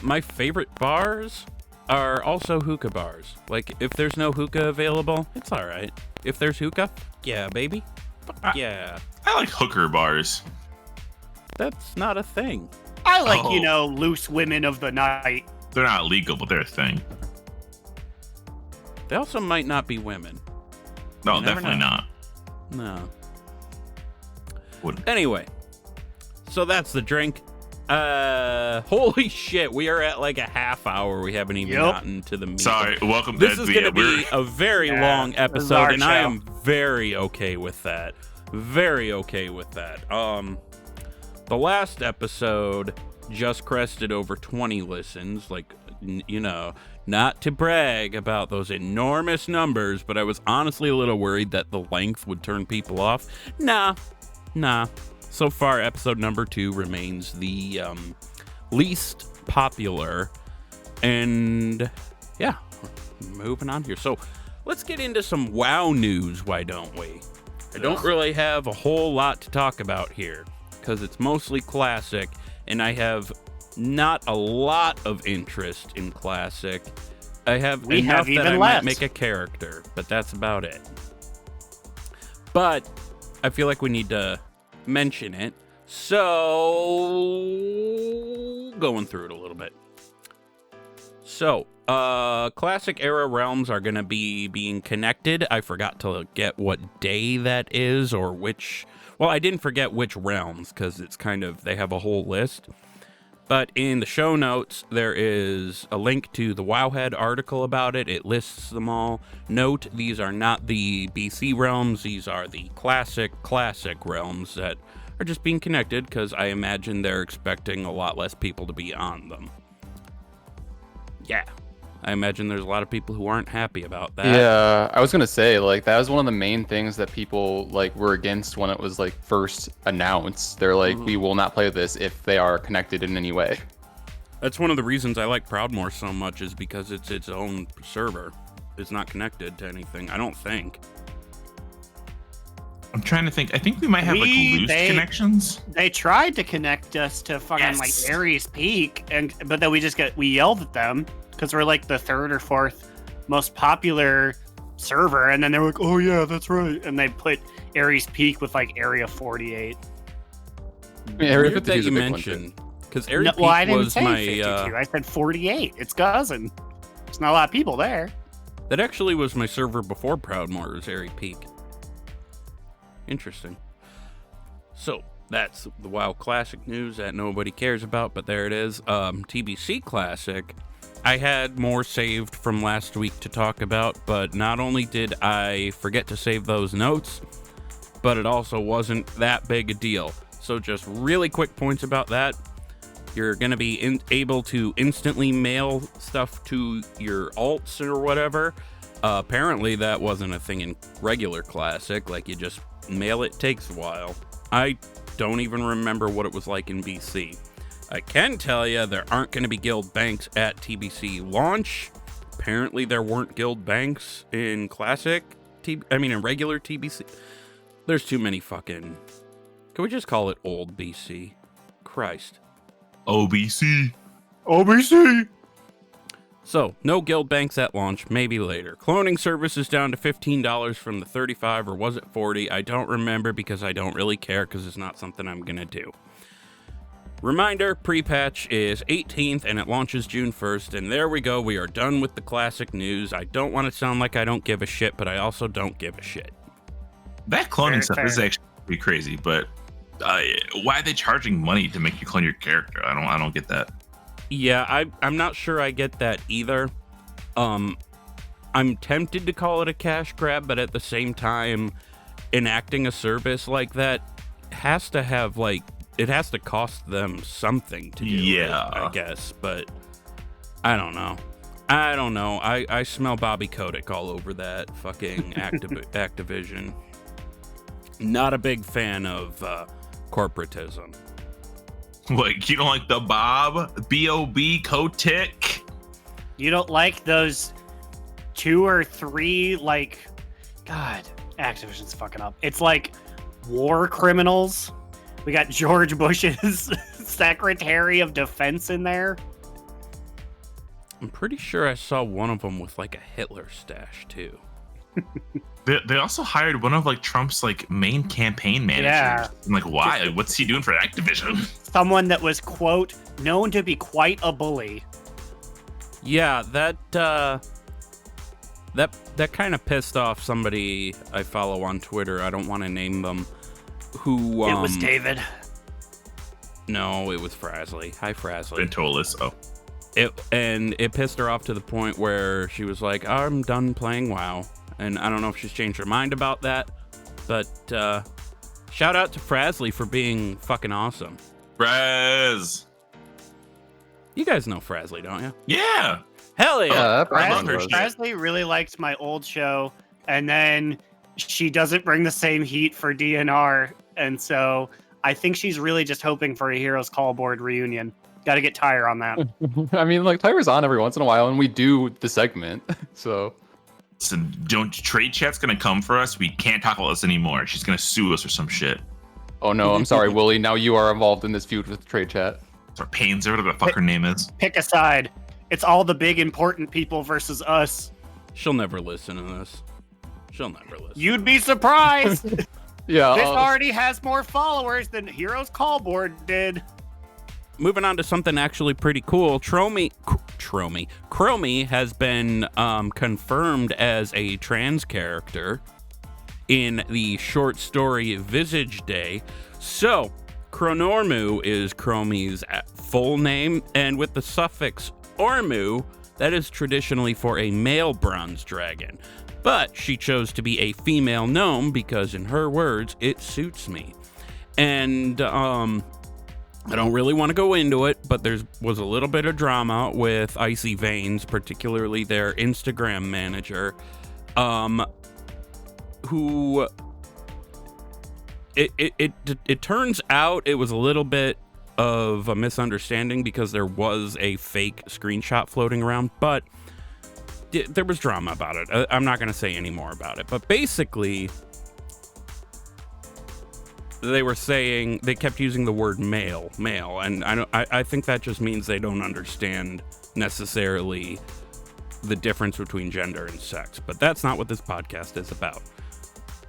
My favorite bars are also hookah bars. Like, if there's no hookah available, it's all right. If there's hookah, yeah, baby. Fuck yeah. I like hooker bars. That's not a thing. I like, Oh. loose women of the night. They're not legal, but they're a thing. They also might not be women. No, You never definitely know. not. No. Wouldn't. Anyway, so that's the drink. Holy shit, we are at like a half hour. We haven't even Yep. gotten to the meat. Sorry, welcome. This is going to we're- be a very Yeah, long this is episode, our and I show. am very okay with that. Very okay with that. The last episode just crested over 20 listens. Like, not to brag about those enormous numbers, but I was honestly a little worried that the length would turn people off. Nah. So far, episode number 2 remains the least popular. And yeah, moving on here. So let's get into some WoW news, why don't we? I don't really have a whole lot to talk about here because it's mostly Classic, and I have not a lot of interest in Classic. I have We enough have that even I less. might make a character, but that's about it. But I feel like we need to mention it, so going through it a little bit. So, Classic Era realms are going to be being connected. I forgot to get what day that is or which... Well, I didn't forget which realms because it's kind of... They have a whole list. But in the show notes, there is a link to the Wowhead article about it. It lists them all. Note, these are not the BC realms. These are the classic realms that are just being connected because I imagine they're expecting a lot less people to be on them. Yeah. I imagine there's a lot of people who aren't happy about that. Yeah, I was gonna say, like, that was one of the main things that people were against when it was first announced. They're like, we will not play this if they are connected in any way. That's one of the reasons I like Proudmoore so much, is because it's its own server. It's not connected to anything, I don't think. I'm trying to think. I think we might have loose connections. They tried to connect us to fucking Yes. Ares Peak, but then we yelled at them because we're like the 3rd or 4th most popular server, and then they were like, "Oh yeah, that's right," and they put Ares Peak with Area 48. I mean, Area Weird 52 that is a you big one, mentioned, too. because Area Well, I Peak didn't was say my 52. I said 48. It's Cousin. There's not a lot of people there. that actually was my server before Proudmoore, was Area Peak. Interesting. So that's the WoW Classic news that nobody cares about, but there it is. TBC Classic, I had more saved from last week to talk about, but not only did I forget to save those notes, but it also wasn't that big a deal. So just really quick points about that. You're going to be able to instantly mail stuff to your alts or whatever. Apparently that wasn't a thing in regular Classic. Like, you just mail it, takes a while. I don't even remember what it was like in BC. I can tell you there aren't going to be guild banks at TBC launch. Apparently there weren't guild banks in in regular TBC. There's too many fucking... Can we just call it old BC? Christ. OBC. OBC. So, no guild banks at launch, maybe later. Cloning service is down to $15 from the $35, or was it $40? I don't remember because I don't really care because it's not something I'm going to do. Reminder, pre-patch is 18th and it launches June 1st, and there we go, we are done with the classic news. I don't want to sound like I don't give a shit, but I also don't give a shit. That cloning stuff is actually pretty crazy, but why are they charging money to make you clone your character? I don't get that. Yeah, I'm not sure I get that either. I'm tempted to call it a cash grab, but at the same time, enacting a service like that has to have, like, it has to cost them something to do it, I guess, but I don't know. I smell Bobby Kotick all over that fucking Activision. Not a big fan of corporatism. Like, you don't like the B.O.B. Kotick? You don't like those 2 or 3, like, God, Activision's fucking up. It's like war criminals. We got George Bush's Secretary of Defense in there. I'm pretty sure I saw one of them with like a Hitler stash too. They also hired one of like Trump's like main campaign managers. Yeah. I'm like, why? Like, what's he doing for Activision? Someone that was, quote, known to be quite a bully. Yeah, that kind of pissed off somebody I follow on Twitter. I don't want to name them. Who? It was David. No, it was Frasley. Hi, Frasley. Ventolis. Oh. It pissed her off to the point where she was like, "I'm done playing WoW," and I don't know if she's changed her mind about that. But shout out to Frasley for being fucking awesome. Fraz. You guys know Frasley, don't you? Yeah. Hell yeah. Frasley really liked my old show, and then she doesn't bring the same heat for DNR, and so I think she's really just hoping for a Heroes Call Board reunion. Got to get Tyre on that. I mean, like, Tyre's on every once in a while, and we do the segment, so... Listen, trade chat's gonna come for us. We can't talk about this anymore. She's gonna sue us or some shit. Oh no, I'm sorry, Willie. Now you are involved in this feud with trade chat. Or Pains, or whatever the fuck her name is. Pick a side. It's all the big important people versus us. She'll never listen to this. She'll never listen. You'd be surprised. Yeah. This already has more followers than Heroes Call Board did. Moving on to something actually pretty cool. Chromie has been confirmed as a trans character in the short story Visage Day. So, Chronormu is Chromie's full name, and with the suffix Ormu, that is traditionally for a male bronze dragon. But she chose to be a female gnome because, in her words, it suits me. And, I don't really want to go into it, but there was a little bit of drama with Icy Veins, particularly their Instagram manager, who it turns out it was a little bit of a misunderstanding because there was a fake screenshot floating around, but there was drama about it. I'm not going to say any more about it, but basically they were saying, they kept using the word male, and I think that just means they don't understand necessarily the difference between gender and sex, but that's not what this podcast is about.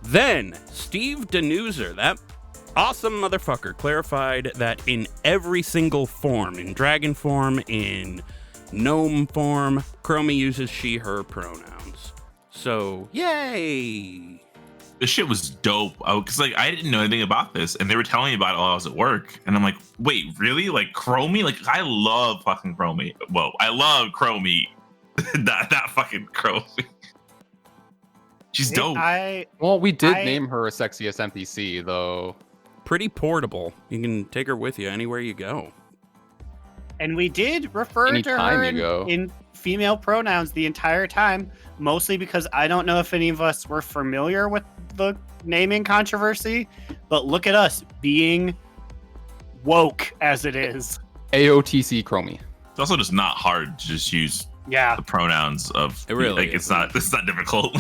Then, Steve Denuser, that awesome motherfucker, clarified that in every single form, in dragon form, in gnome form, Chromie uses she, her pronouns. So, yay! This shit was dope. Because like I didn't know anything about this, and they were telling me about it while I was at work, and I'm like, wait, really? Like Chromie? Like I love fucking Chromie. Whoa, I love Chromie. not fucking Chromie. She's dope. Well, we did name her a sexiest NPC though. Pretty portable. You can take her with you anywhere you go. And we did refer to her in female pronouns the entire time, mostly because I don't know if any of us were familiar with the naming controversy, but look at us being woke as it is. AOTC Chromie. It's also just not hard to just use Yeah. the pronouns of It really like it's not difficult.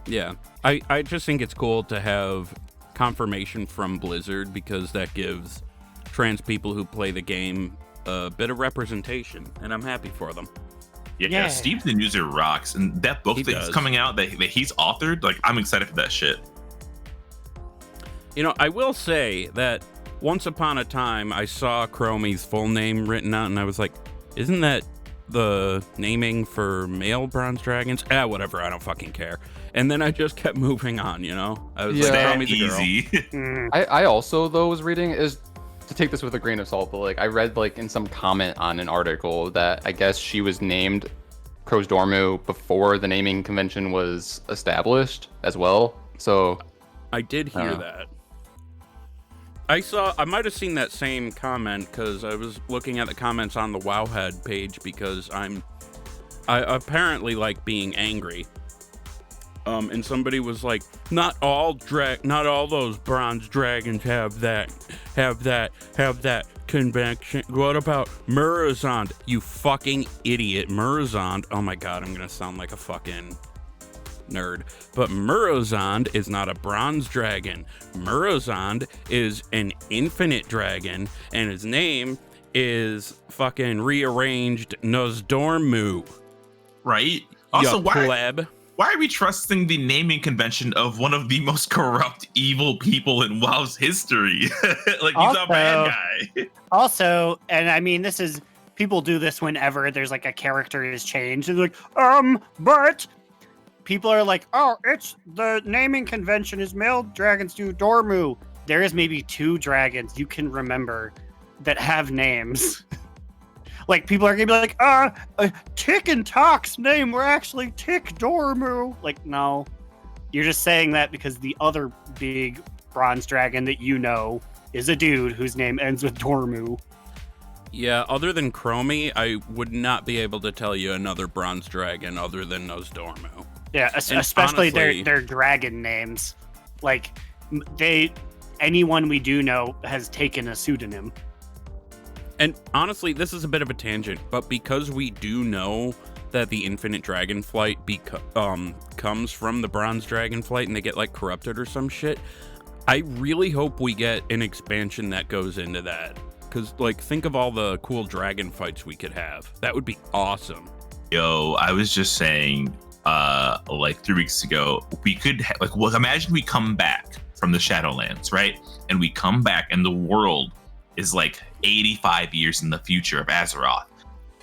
Yeah, I just think it's cool to have confirmation from Blizzard because that gives trans people who play the game a bit of representation, and I'm happy for them. Yeah, Steve the User rocks, and that book that's coming out that he's authored, like I'm excited for that shit. You know, I will say that once upon a time I saw Chromie's full name written out, and I was like, isn't that the naming for male bronze dragons? Whatever, I don't fucking care. And then I just kept moving on, you know? I was like, Chromie's a girl. I also, though, was reading, is to take this with a grain of salt, but like I read like in some comment on an article that I guess she was named Crow's Dormu before the naming convention was established as well. So I did hear that. I might have seen that same comment because I was looking at the comments on the Wowhead page because I apparently like being angry. And somebody was like, not all those bronze dragons have that convention. What about Murozond? You fucking idiot. Murozond. Oh my god, I'm gonna sound like a fucking nerd. But Murozond is not a bronze dragon. Murozond is an infinite dragon, and his name is fucking rearranged Nozdormu. Right? Also, why are we trusting the naming convention of one of the most corrupt, evil people in WoW's history? Like, he's a bad guy. Also, and I mean, people do this whenever there's like a character is changed. It's like, but people are like, oh, it's the naming convention is male dragons do Dormu. There is maybe 2 dragons you can remember that have names. Like, people are gonna be like, Tick and Tock's name were actually Tick Dormu. Like, no. You're just saying that because the other big bronze dragon that you know is a dude whose name ends with Dormu. Yeah, other than Chromie, I would not be able to tell you another bronze dragon other than Nozdormu. Yeah, especially honestly, their dragon names. Like, anyone we do know has taken a pseudonym. And honestly, this is a bit of a tangent, but because we do know that the Infinite Dragonflight comes from the Bronze Dragonflight and they get like corrupted or some shit, I really hope we get an expansion that goes into that. Because like, think of all the cool dragon fights we could have. That would be awesome. Yo, I was just saying, like 3 weeks ago, we could imagine we come back from the Shadowlands, right? And we come back and the world is like 85 years in the future of Azeroth,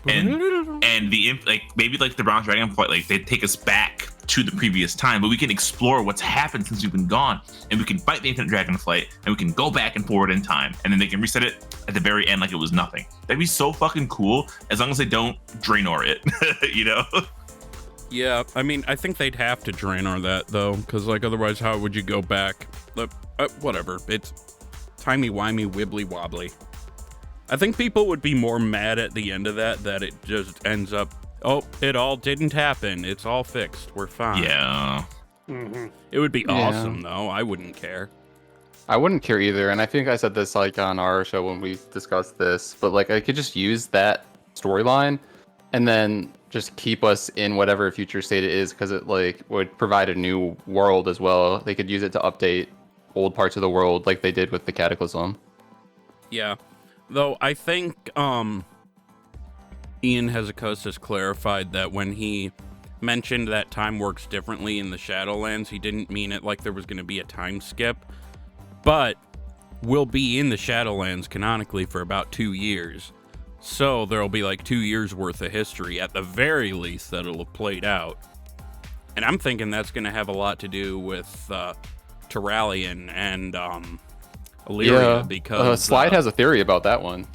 and maybe the Bronze Dragonflight, like they take us back to the previous time, but we can explore what's happened since we've been gone, and we can fight the Infinite Dragonflight, and we can go back and forward in time, and then they can reset it at the very end like it was nothing. That'd be so fucking cool, as long as they don't Draenor it, you know? Yeah, I mean, I think they'd have to Draenor that though, because like otherwise, how would you go back? Whatever, it's timey-wimey, wibbly-wobbly. I think people would be more mad at the end of that it just ends up, oh, it all didn't happen. It's all fixed. We're fine. Yeah. Mm-hmm. It would be awesome, though. I wouldn't care. I wouldn't care either. And I think I said this like on our show when we discussed this, but like I could just use that storyline and then just keep us in whatever future state it is, because it like would provide a new world as well. They could use it to update old parts of the world like they did with the Cataclysm. Yeah. Though I think Ian Hazzikostas clarified that when he mentioned that time works differently in the Shadowlands, he didn't mean it like there was going to be a time skip, but we'll be in the Shadowlands canonically for about 2 years. So there'll be like 2 years worth of history at the very least that'll have played out. And I'm thinking that's going to have a lot to do with Terralion and Illyria, because Slide has a theory about that one.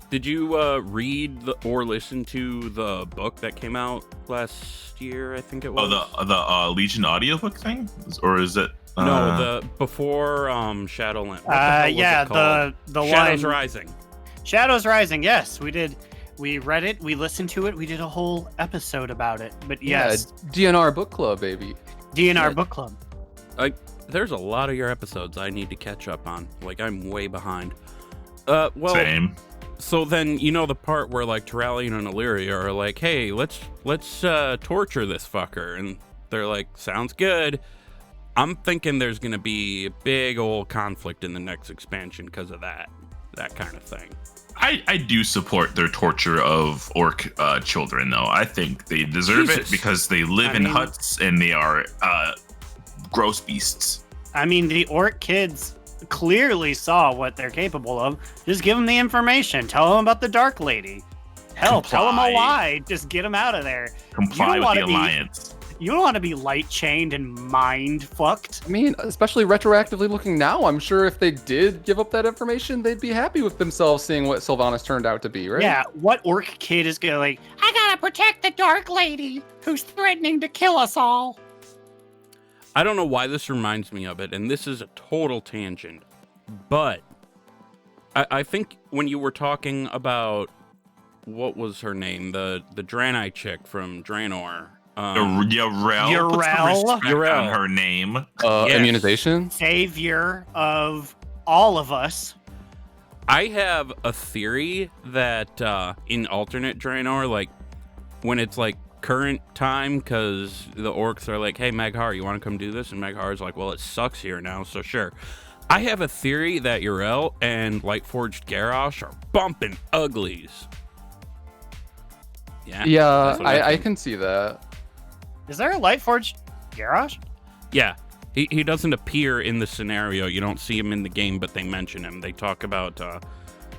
Did you read or listen to the book that came out last year? I think it was. Oh, the Legion audiobook thing, or is it? No, the before Shadowlands. The Shadows one, Rising. Shadows Rising. Yes, we did. We read it. We listened to it. We did a whole episode about it. But yes, DNR Book Club, baby. DNR Book Club. There's a lot of your episodes I need to catch up on. Like, I'm way behind. Same. So then, you know, the part where like Turallion and Illyria are like, hey, let's torture this fucker. And they're like, sounds good. I'm thinking there's going to be a big old conflict in the next expansion because of that kind of thing. I do support their torture of orc children, though. I think they deserve it because they live in huts and they are gross beasts. I mean, the orc kids clearly saw what they're capable of. Just give them the information. Tell them about the Dark Lady. Hell, tell them a lie. Just get them out of there. Comply with the Alliance. You don't want to be light chained and mind fucked. I mean, especially retroactively looking now, I'm sure if they did give up that information, they'd be happy with themselves seeing what Sylvanas turned out to be, right? Yeah, what orc kid is gonna like, I gotta protect the Dark Lady who's threatening to kill us all? I don't know why this reminds me of it, and this is a total tangent, but I think when you were talking about, what was her name? The Draenei chick from Draenor. Yarel. Put some respect on her name. Yes. Immunization? Savior of all of us. I have a theory that in alternate Draenor, like when it's like current time, because the orcs are like, hey, Maghar, you want to come do this? And Maghar's like, well, it sucks here now, so sure. I have a theory that Yarel and Lightforged Garrosh are bumping uglies. Yeah, I can see that. Is there a Lightforged Garrosh? Yeah. He doesn't appear in the scenario. You don't see him in the game, but they mention him. They talk about,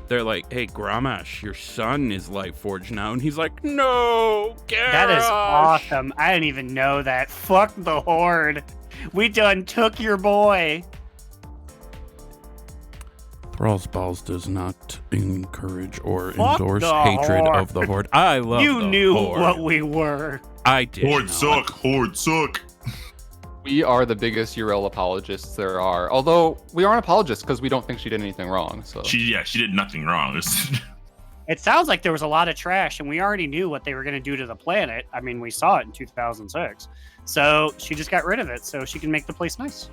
they're like, hey, Gramash, your son is Lightforged now. And he's like, no, Garrosh. That is awesome. I didn't even know that. Fuck the Horde. We done took your boy. Thrall's Balls does not encourage or Fuck endorse the hatred Horde. of the Horde. I love You the knew Horde. what we were. I did. Horde suck. Horde suck. We are the biggest Yrel apologists there are. Although we aren't apologists because we don't think she did anything wrong. So She did nothing wrong. It sounds like there was a lot of trash, and we already knew what they were going to do to the planet. I mean, we saw it in 2006. So she just got rid of it so she can make the place nice.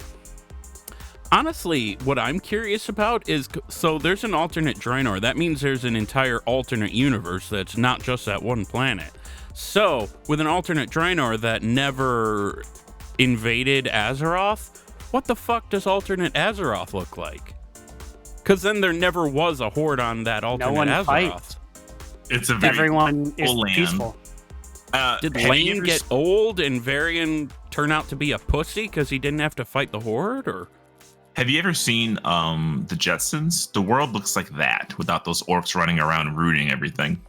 Honestly, what I'm curious about is, so there's an alternate Draenor. That means there's an entire alternate universe that's not just that one planet. So, with an alternate Draenor that never invaded Azeroth, what the fuck does alternate Azeroth look like? Because then there never was a horde on that alternate No one Azeroth. fights. It's a very Everyone is land. peaceful. Did have you Lane ever get old and Varian turn out to be a pussy because he didn't have to fight the horde? Or Have you ever seen the Jetsons? The world looks like that without those orcs running around rooting everything.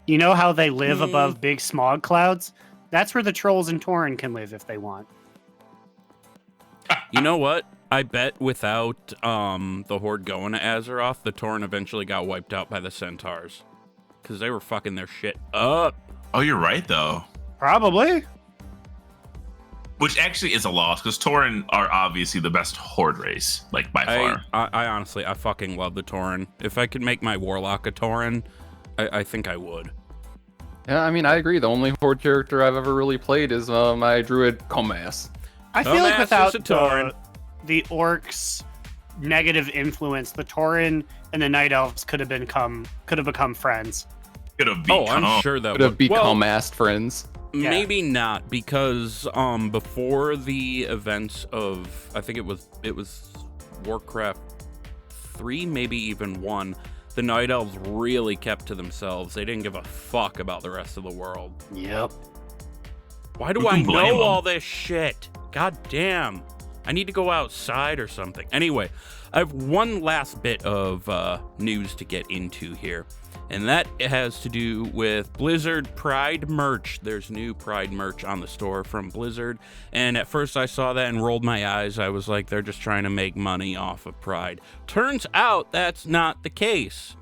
You know how they live above big smog clouds? That's where the trolls and Tauren can live if they want. you know what? I bet without the horde going to Azeroth, the Tauren eventually got wiped out by the centaurs because they were fucking their shit up. Oh, you're right though. Probably. Which actually is a loss because Tauren are obviously the best horde race, like by far. I honestly, I fucking love the Tauren. If I could make my warlock a Tauren, I think I would. yeah, I mean, I agree. The only horde character I've ever really played is my druid Comas. I feel like Dumbass without is a Tauren. the orcs' negative influence, the Tauren and the Night Elves could have become friends. Could have become. Oh, I'm sure that Would have would. become Well, friends. Yeah. maybe not, because before the events of, I think it was Warcraft 3, maybe even 1, the Night Elves really kept to themselves. They didn't give a fuck about the rest of the world. Yep. Why do Who I can blame know 'em? all this shit? God damn. I need to go outside or something. Anyway, I have one last bit of news to get into here, and that has to do with Blizzard Pride merch. There's new Pride merch on the store from Blizzard, and at first I saw that and rolled my eyes. I was like, they're just trying to make money off of Pride. Turns out that's not the case,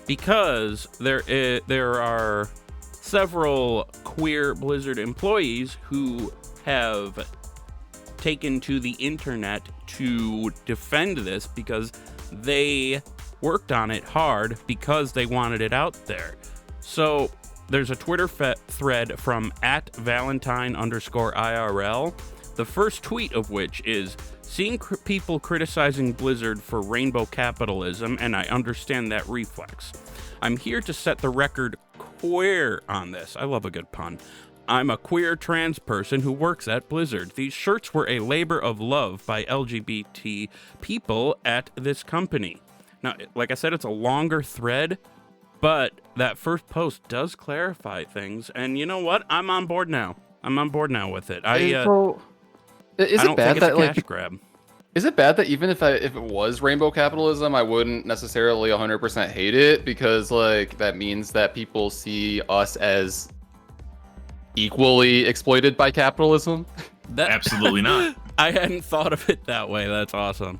because there are several queer Blizzard employees who have taken to the internet to defend this because they worked on it hard because they wanted it out there. So there's a Twitter thread from @Valentine_IRL, the first tweet of which is, Seeing people criticizing Blizzard for rainbow capitalism, and I understand that reflex. I'm here to set the record queer on this. I love a good pun. I'm a queer trans person who works at Blizzard. These shirts were a labor of love by LGBT people at this company. Now, like I said, it's a longer thread, but that first post does clarify things, and you know what? I'm on board now. With it. Is I it don't bad think it's that a cash like? grab. Is it bad that even if it was rainbow capitalism, I wouldn't necessarily 100% hate it, because like that means that people see us as equally exploited by capitalism? Absolutely not. I hadn't thought of it that way. That's awesome.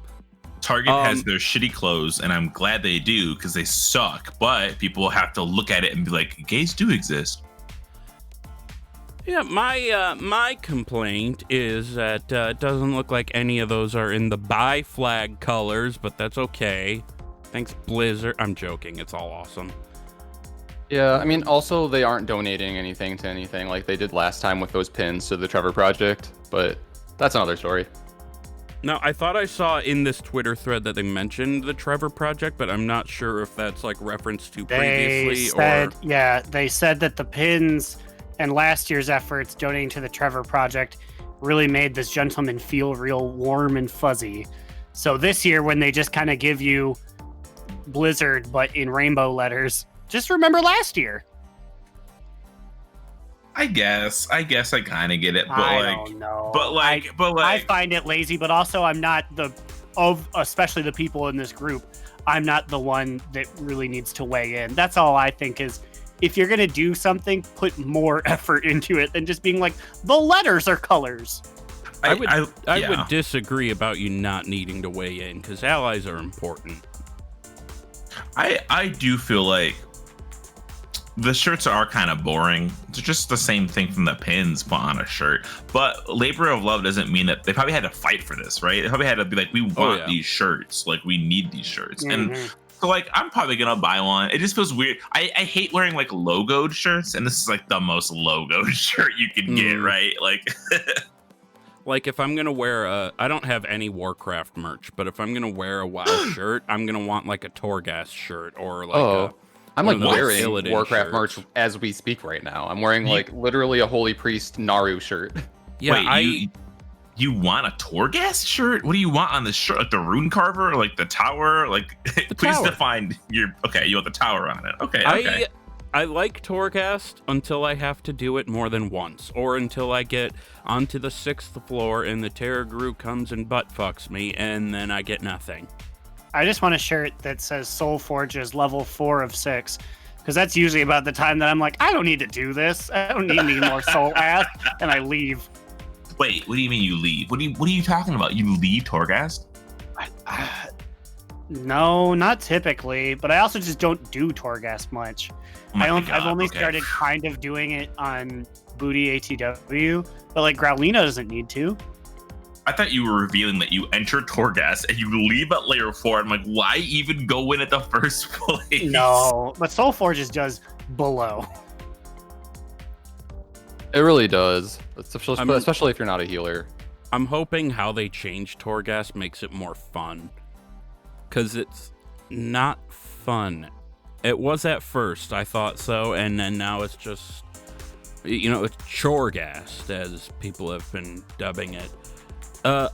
Target has their shitty clothes, and I'm glad they do because they suck. But people have to look at it and be like, gays do exist. Yeah, my complaint is that it doesn't look like any of those are in the buy flag colors, but that's okay. Thanks, Blizzard. I'm joking. It's all awesome. Yeah, I mean, also they aren't donating anything to anything like they did last time with those pins to the Trevor Project, but that's another story. Now, I thought I saw in this Twitter thread that they mentioned the Trevor Project, but I'm not sure if that's like reference to previously or... Yeah, they said that the pins and last year's efforts donating to the Trevor Project really made this gentleman feel real warm and fuzzy. So this year, when they just kind of give you Blizzard, but in rainbow letters, just remember last year. I guess I kind of get it, but I don't know. but I find it lazy, but also I'm not especially the people in this group, I'm not the one that really needs to weigh in. That's all I think is, if you're going to do something, put more effort into it than just being like, the letters are colors. I would disagree about you not needing to weigh in, because allies are important. I do feel like the shirts are kind of boring. It's just the same thing from the pins put on a shirt. But labor of love doesn't mean that they probably had to fight for this, right? They probably had to be like, we want these shirts. Like, we need these shirts. Mm-hmm. And so, like, I'm probably going to buy one. It just feels weird. I hate wearing, like, logoed shirts. And this is, like, the most logoed shirt you can get, right? Like... Like, if I'm going to wear I don't have any Warcraft merch, but if I'm going to wear a WoW shirt, I'm going to want, like, a Torghast shirt or, like, I'm like wearing Illidan Warcraft shirts. merch as we speak right now. I'm wearing like literally a Holy Priest Naru shirt. Yeah, wait, you want a Torghast shirt? What do you want on the shirt? Like the rune carver, or like the tower? Like, please tower. define your. Okay, you want the tower on it. Okay. I like Torghast until I have to do it more than once, or until I get onto the 6th floor and the Terror Gru comes and butt fucks me, and then I get nothing. I just want a shirt that says Soul Forge is level 4 of 6, because that's usually about the time that I'm like, I don't need to do this. I don't need any more soul ass, and I leave. Wait, what do you mean you leave? What are you talking about? You leave Torghast? No, not typically, but I also just don't do Torghast much. I've only started kind of doing it on Booty ATW, but like Growlina doesn't need to. I thought you were revealing that you enter Torghast and you leave at layer 4. I'm like, why even go in at the first place? No, but Soul Forge just does below. It really does, especially if you're not a healer. I'm hoping how they change Torghast makes it more fun, because it's not fun. It was at first, I thought so, and then now it's just, it's Chorghast, as people have been dubbing it.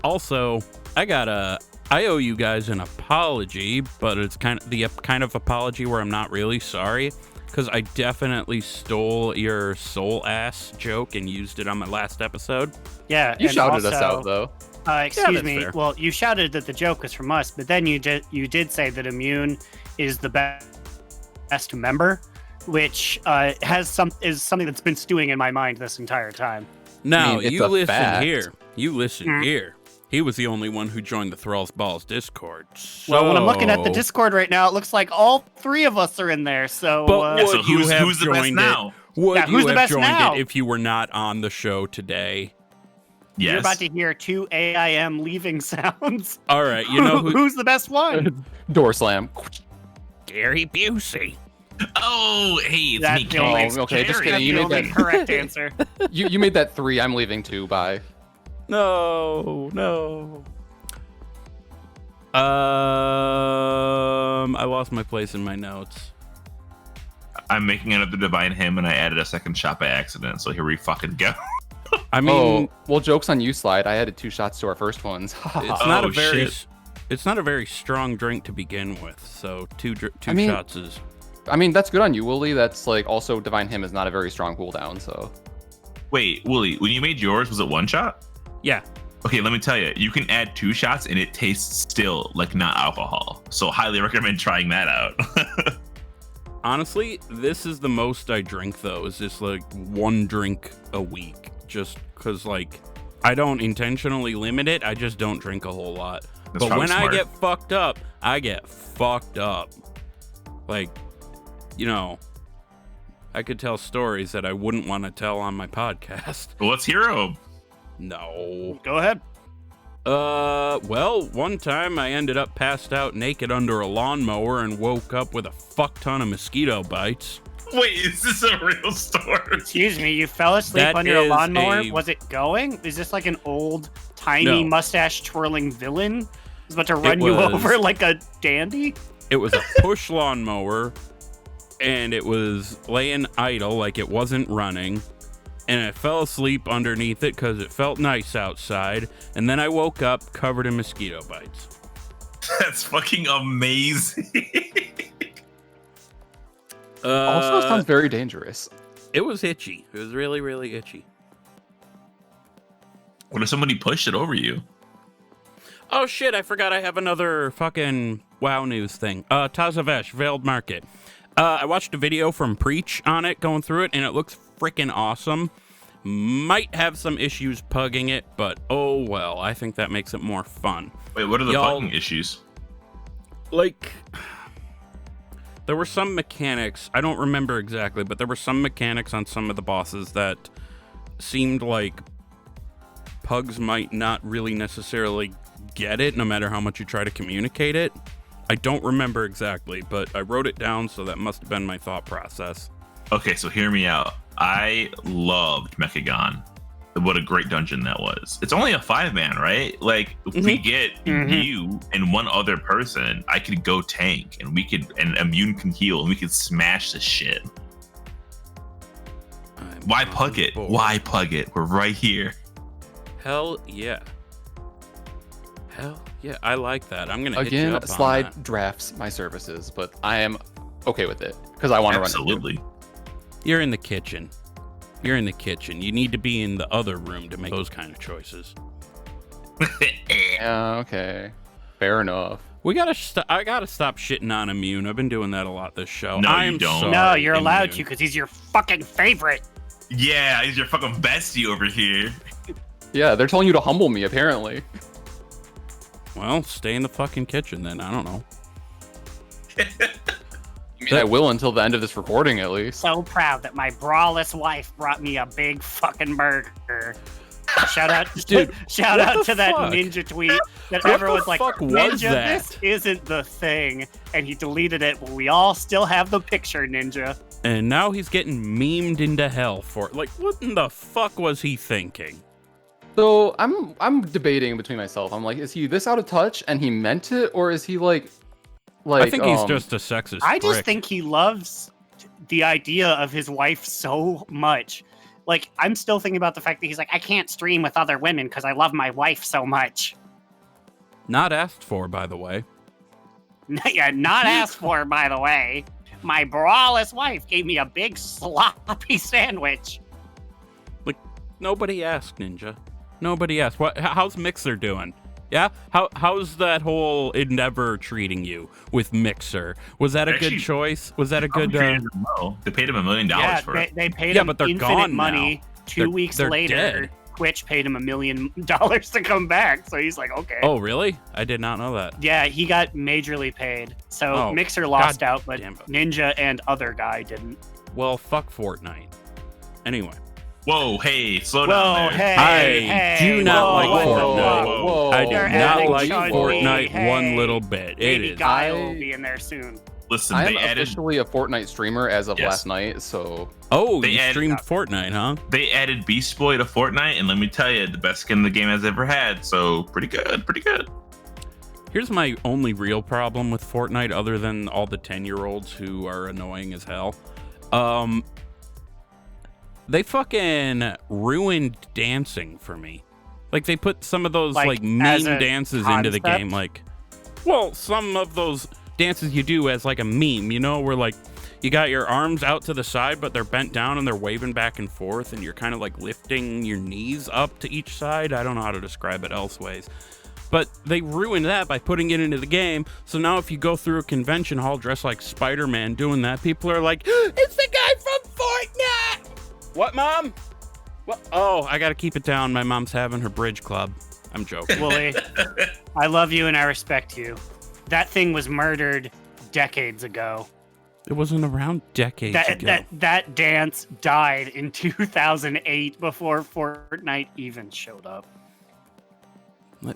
Also, I owe you guys an apology, but it's kind of apology where I'm not really sorry, because I definitely stole your soul ass joke and used it on my last episode. Yeah, you shouted us out though. Excuse me. Fair. Well, you shouted that the joke was from us, but then you did say that Immune is the best member, which is something that's been stewing in my mind this entire time. Now, you listen fact. here. You listen here. He was the only one who joined the Thrall's Balls Discord. So... Well, when I'm looking at the Discord right now, it looks like all 3 of us are in there. So, so who's the best now? Would who's you the have best joined now? it if you were not on the show today? Yes. You're about to hear 2 AIM leaving sounds. All right, you know who's the best one? Door slam. Gary Busey. Oh, hey, it's That's me, the only- King. okay, just That's kidding. You the made only that correct answer. you made that 3. I'm leaving 2. Bye. No. I lost my place in my notes. I'm making another divine hymn, and I added a second shot by accident. So here we fucking go. I mean, well, joke's on you, Slide. I added 2 shots to our first ones. it's not a very, shit. it's not a very strong drink to begin with. So two shots is. I mean, that's good on you, Wooly. That's like also divine hymn is not a very strong cooldown. So Wait, Wooly, when you made yours, was it 1 shot? Yeah. Okay, let me tell you, you can add 2 shots and it tastes still like not alcohol. So highly recommend trying that out. Honestly, this is the most I drink though. Is just like 1 drink a week, just because like I don't intentionally limit it. I just don't drink a whole lot. That's But when probably I smart. get fucked up, I get fucked up. Like, you know, I could tell stories that I wouldn't want to tell on my podcast. Well, let's hear 'em. No. Go ahead. Well, one time I ended up passed out naked under a lawnmower and woke up with a fuck ton of mosquito bites. Wait, is this a real story? Excuse me, you fell asleep That under a is lawnmower? a- Was it going? Is this like an old, tiny, No. mustache twirling villain who's about to run It you was- over like a dandy? It was a push lawnmower, and it was laying idle like it wasn't running. And I fell asleep underneath it because it felt nice outside. And then I woke up covered in mosquito bites. That's fucking amazing. also sounds very dangerous. It was itchy. It was really, really itchy. What if somebody pushed it over you? Oh shit, I forgot I have another fucking WoW news thing. Tazavesh, Veiled Market. I watched a video from Preach on it, going through it, and it looks freaking awesome. Might have some issues pugging it, but oh well. I think that makes it more fun. Wait, what are the Y'all- fucking issues? Like, there were some mechanics, I don't remember exactly, but there were some mechanics on some of the bosses that seemed like pugs might not really necessarily get it, no matter how much you try to communicate it. I don't remember exactly, but I wrote it down, so that must have been my thought process. Okay, so hear me out. I loved Mechagon. What a great dungeon that was. It's only a 5-man, right? Like, if we get you and one other person, I could go tank, and Immune can heal, and we could smash this shit. Why pug it? Why pug it? We're right here. Hell yeah. Hell yeah, I like that. I'm gonna hit you Again, up on Slide that. drafts my services, but I am okay with it because I want to run it. Absolutely. You're in the kitchen. You're in the kitchen. You need to be in the other room to make those kind of choices. Yeah, okay. Fair enough. We I gotta stop shitting on Immune. I've been doing that a lot this show. No, you I'm don't. sorry, No, you're allowed to Immune. because he's your fucking favorite. Yeah, he's your fucking bestie over here. Yeah, they're telling you to humble me, apparently. Well, stay in the fucking kitchen then. I don't know. I mean, I will until the end of this recording, at least. So proud that my braless wife brought me a big fucking burger. Shout out, Dude, shout what out the to that fuck? ninja tweet that What everyone's the like, fuck was Ninja, that? this isn't the thing. And he deleted it, but we all still have the picture, Ninja. And now he's getting memed into hell for it. Like, what in the fuck was he thinking? So I'm debating between myself. I'm like, is he this out of touch and he meant it, or is he like I think he's just a sexist I just prick. think he loves the idea of his wife so much. Like, I'm still thinking about the fact that he's like, I can't stream with other women because I love my wife so much. Not asked for, by the way. Yeah, not asked for, by the way. My braless wife gave me a big sloppy sandwich. Nobody asked, Ninja. Nobody asked. How's Mixer doing? Yeah? How's that whole endeavor treating you with Mixer? Was that a Actually, good choice? Was that a Probably good... treated him well. They paid him $1 million Yeah, for it. they paid Yeah, him but they're infinite gone money. now. 2 weeks they're later, dead. Twitch paid him $1 million to come back. So he's like, okay. Oh, really? I did not know that. Yeah, he got majorly paid. So Oh, Mixer lost God out, but damn it. Ninja and other guy didn't. Well, fuck Fortnite. Anyway. Whoa, hey, slow Whoa, down there. hey, I hey, do not whoa, like whoa, Fortnite. whoa. Whoa, I do You're not adding like Chun-Li, Fortnite hey. one little bit. It Baby is. Guy will I- be in there soon. Listen, I am they added officially a Fortnite streamer as of Yes. last night, so Oh, They you added- streamed Fortnite, huh? they added Beast Boy to Fortnite, and let me tell you, the best skin the game has ever had. So pretty good, pretty good. Here's my only real problem with Fortnite, other than all the 10-year-olds who are annoying as hell. They fucking ruined dancing for me. Like, they put some of those, like meme dances into the game. Like, well, some of those dances you do as, like, a meme, you know, where, like, you got your arms out to the side, but they're bent down and they're waving back and forth, and you're kind of, like, lifting your knees up to each side. I don't know how to describe it elseways. But they ruined that by putting it into the game. So now if you go through a convention hall dressed like Spider-Man doing that, people are like, it's the guy from Fortnite! What, Mom? What? Oh, I gotta keep it down. My mom's having her bridge club. I'm joking. Wooly, I love you and I respect you. That thing was murdered decades ago. It wasn't around decades ago. That dance died in 2008 before Fortnite even showed up.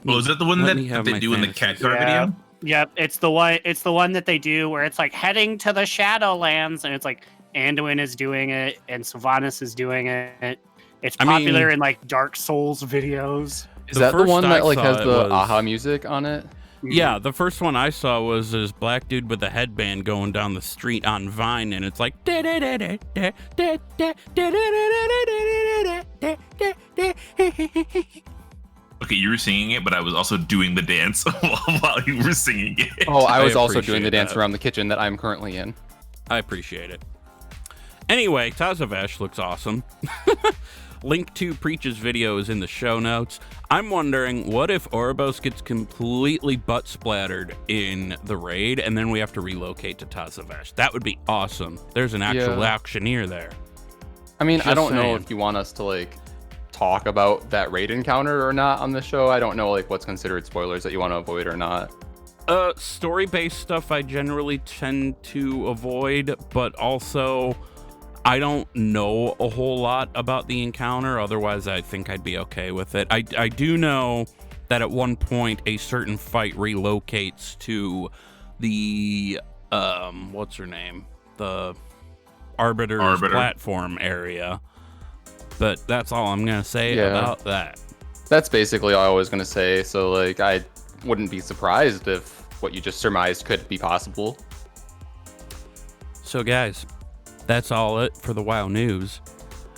Is that the one that they do in the cat car video? Yep, it's the one that they do where it's like heading to the Shadowlands, and it's like Anduin is doing it and Sylvanas is doing it. It's popular in like Dark Souls videos. Is that the one that like has the aha music on it? Yeah, the first one I saw was this black dude with a headband going down the street on Vine, and it's like. Okay, you were singing it, but I was also doing the dance while you were singing it. Oh, I was also doing the dance around the kitchen that I'm currently in. I appreciate it. Anyway, Tazavesh looks awesome. Link to Preach's video is in the show notes. I'm wondering, what if Ouroboros gets completely butt splattered in the raid, and then we have to relocate to Tazavesh? That would be awesome. There's an actual auctioneer there. I mean, I don't know if you want us to, like, talk about that raid encounter or not on the show. I don't know, like, what's considered spoilers that you want to avoid or not. Story-based stuff I generally tend to avoid, but also I don't know a whole lot about the encounter. Otherwise, I think I'd be okay with it. I do know that at one point a certain fight relocates to the what's her name? The Arbiter's platform area. But that's all I'm gonna say about that. That's basically all I was gonna say. So like, I wouldn't be surprised if what you just surmised could be possible. So guys, that's all it for the WoW news.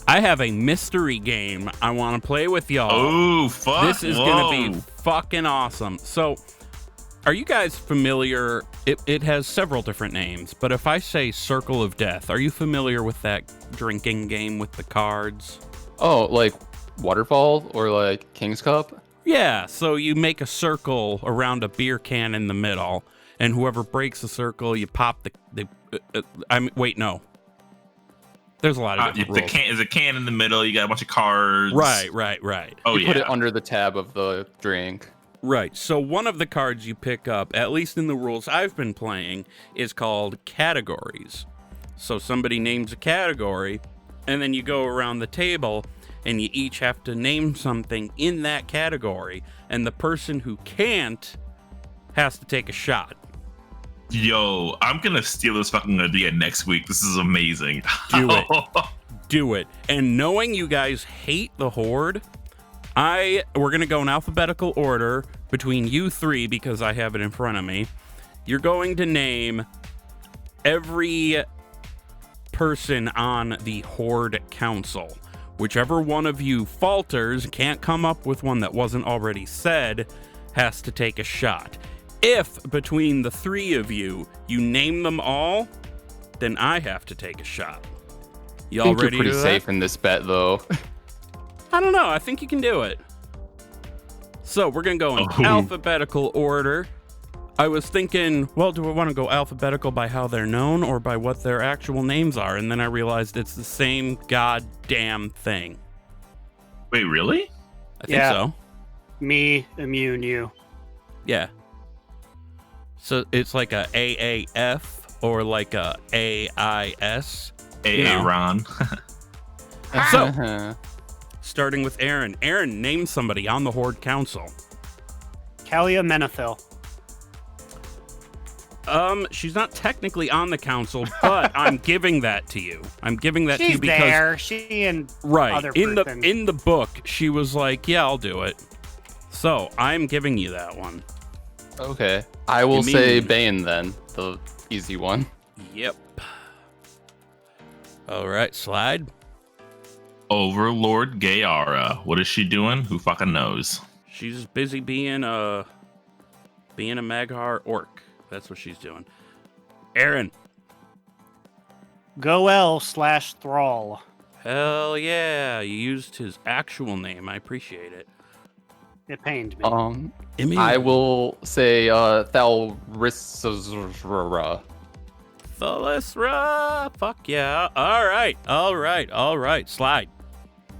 I have a mystery game I want to play with y'all. Oh, fuck. This is going to be fucking awesome. So, are you guys familiar? It has several different names, but if I say Circle of Death, are you familiar with that drinking game with the cards? Oh, like Waterfall or like King's Cup? Yeah, so you make a circle around a beer can in the middle, and whoever breaks the circle, you pop wait, no. There's a lot of different rules. There's a can in the middle. You got a bunch of cards. Right. Oh, you put it under the tab of the drink. Right. So one of the cards you pick up, at least in the rules I've been playing, is called categories. So somebody names a category, and then you go around the table, and you each have to name something in that category, and the person who can't has to take a shot. Yo, I'm gonna steal this fucking idea next week. This is amazing. Do it. And knowing you guys hate the Horde, we're gonna go in alphabetical order between you three because I have it in front of me. You're going to name every person on the Horde Council. Whichever one of you falters, can't come up with one that wasn't already said, has to take a shot. If between the three of you name them all, then I have to take a shot. Y'all ready to do that? You're pretty safe in this bet, though. I don't know. I think you can do it. So we're going to go in alphabetical order. I was thinking, well, do I want to go alphabetical by how they're known or by what their actual names are? And then I realized it's the same goddamn thing. Wait, really? I think so. Me, Immune, you. Yeah. So it's like a AAF or like a AIS. Ron. So, starting with Aaron. Aaron, name somebody on the Horde Council. Kalia Menethil. She's not technically on the council, but I'm giving that to you. I'm giving that to you because there. She and other person. in the book, she was like, "Yeah, I'll do it." So I'm giving you that one. Okay. I will say Immune. Baine then, the easy one. Yep. All right, Slide. Overlord Gayara. What is she doing? Who fucking knows? She's busy being a Maghar orc. That's what she's doing. Aaron. Goel/Thrall. Hell yeah, you used his actual name. I appreciate it. It pained me. Immune. I will say Thalrisra. Thalisra. Fuck yeah. All right. Slide.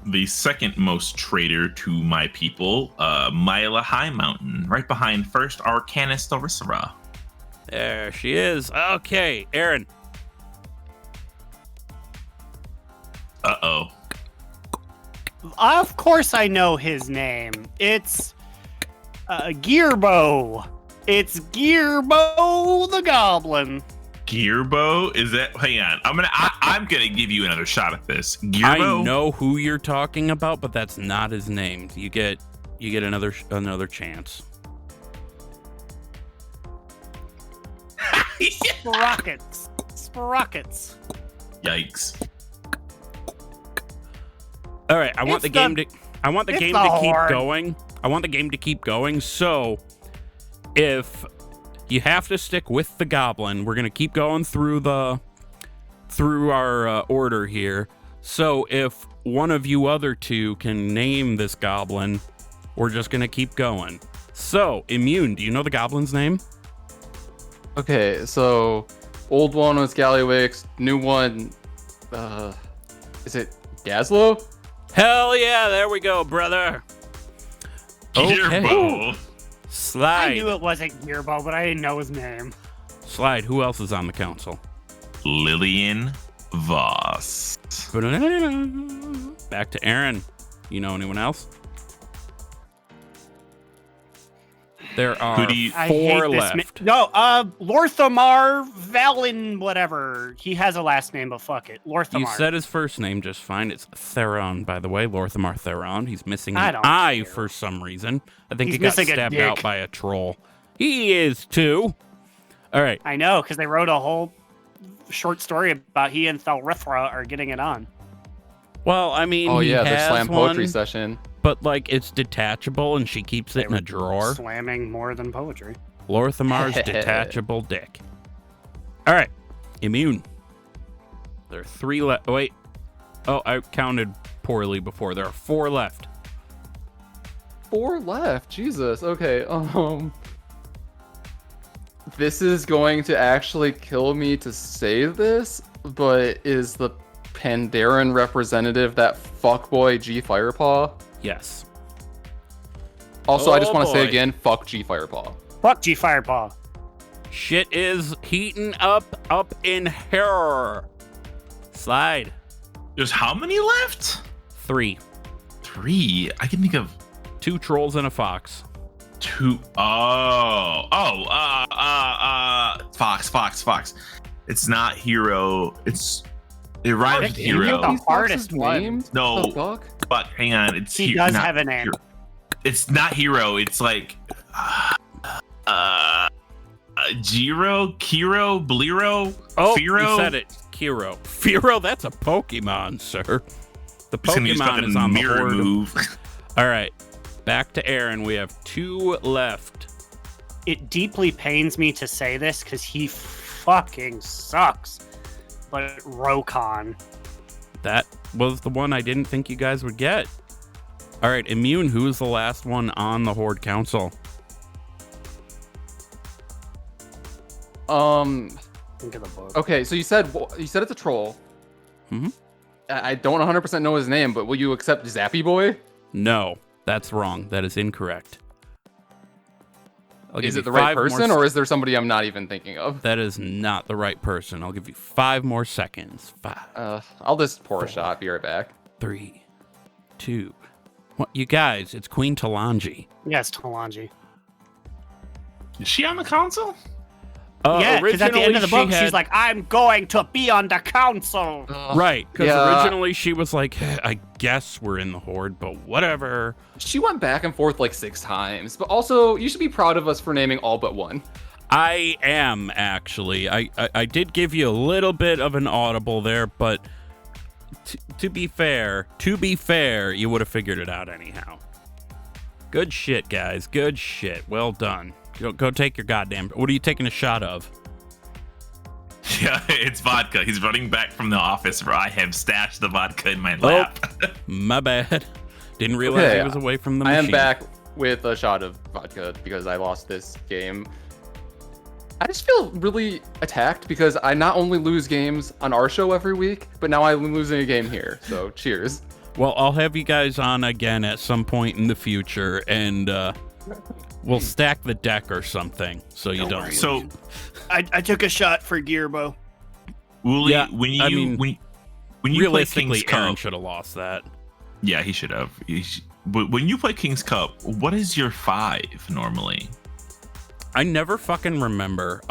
The second most traitor to my people, Mila High Mountain, right behind first Arcanist Thalrisra. There she is. Okay, Aaron. Uh-oh. Of course I know his name. It's Gearbow. It's Gearbow the Goblin. Gearbow? Is that? Hang on. I'm gonna give you another shot at this. Gearbow? I know who you're talking about, but that's not his name. You get another chance. Sprockets. Yikes. All right, I want the game to keep going. I want the game to keep going. So, if you have to stick with the goblin, we're gonna keep going through our order here. So, if one of you other two can name this goblin, we're just gonna keep going. So, Immune, do you know the goblin's name? Okay, so old one was Gallywix, new one, is it Gazlo? Hell yeah, there we go, brother. Gearbow. Slide. I knew it wasn't Gearbow, but I didn't know his name. Slide, who else is on the council? Lillian Voss. Back to Aaron. You know anyone else? There are four left. Lorthamar Valen, whatever. He has a last name, but fuck it. Lorthamar. You said his first name just fine. It's Theron, by the way. Lorthamar Theron. He's missing I an don't eye care. for some reason. I think He's he got missing a stabbed dick. out by a troll. He is too. All right. I know, because they wrote a whole short story about he and Thalrithra are getting it on. Well, I mean, Oh he yeah, the has slam poetry one, session. but like it's detachable and she keeps it in a drawer. Slamming more than poetry. Lorthamar's detachable dick. All right. Immune. There are 3 left. Oh, wait. Oh, I counted poorly before. There are 4 left. 4 left. Jesus. Okay. This is going to actually kill me to say this, but is the Pandaren representative that fuckboy G Firepaw? Yes. Also, I just want to say boy. again, fuck G Firepaw. Fuck G Firepaw. Shit is heating up in here. Slide. There's how many left? 3. 3. I can think of 2 trolls and a fox. 2. Fox. It's not hero. It rhymes with Damn, you're hero. the hardest one. named? No. The fuck? Fuck, hang on. It's He hero, does not have a name. hero. It's not hero. It's like Jiro, Kiro, Bliro, Oh, Firo. you said it. Kiro. Firo, that's a Pokemon, sir. The Just gonna use Pokemon fucking is on the mirror horde. move. All right. Back to Aaron. We have 2 left. It deeply pains me to say this because he fucking sucks. But Rokon. That was the one I didn't think you guys would get. All right, Immune, who's the last one on the Horde Council? Think of the book. Okay, so you said it's a troll. Mhm. I don't 100% know his name, but will you accept Zappy Boy? No, that's wrong. That is incorrect. I'll give Is you it the right 5 more person, or is there somebody I'm not even thinking of? That is not the right person. I'll give you 5 more seconds. 5, I'll just pour a shot. Be right back. 3, 2. What, you guys? It's Queen Talanji. Yes, Talanji. Is she on the console? Yeah, because at the end of the originally book, she she's like, I'm going to be on the council. Right, because Yeah. originally she was like, I guess we're in the Horde, but whatever. She went back and forth like 6 times, but also you should be proud of us for naming all but one. I am, actually. I did give you a little bit of an audible there, but to be fair, you would have figured it out anyhow. Good shit, guys. Good shit. Well done. Go take your goddamn... What are you taking a shot of? Yeah, it's vodka. He's running back from the office where I have stashed the vodka in my lap. My bad. Didn't realize Okay, he was away from the I machine. am back with a shot of vodka because I lost this game. I just feel really attacked because I not only lose games on our show every week, but now I'm losing a game here. So cheers. Well, I'll have you guys on again at some point in the future, and we'll stack the deck or something so you don't. So, I took a shot for Gearbo. Wooly, Yeah, when you I mean, when you play realistically, King's Aaron Cup, should have lost that. yeah, he should have. But when you play King's Cup, what is your 5 normally? I never fucking remember.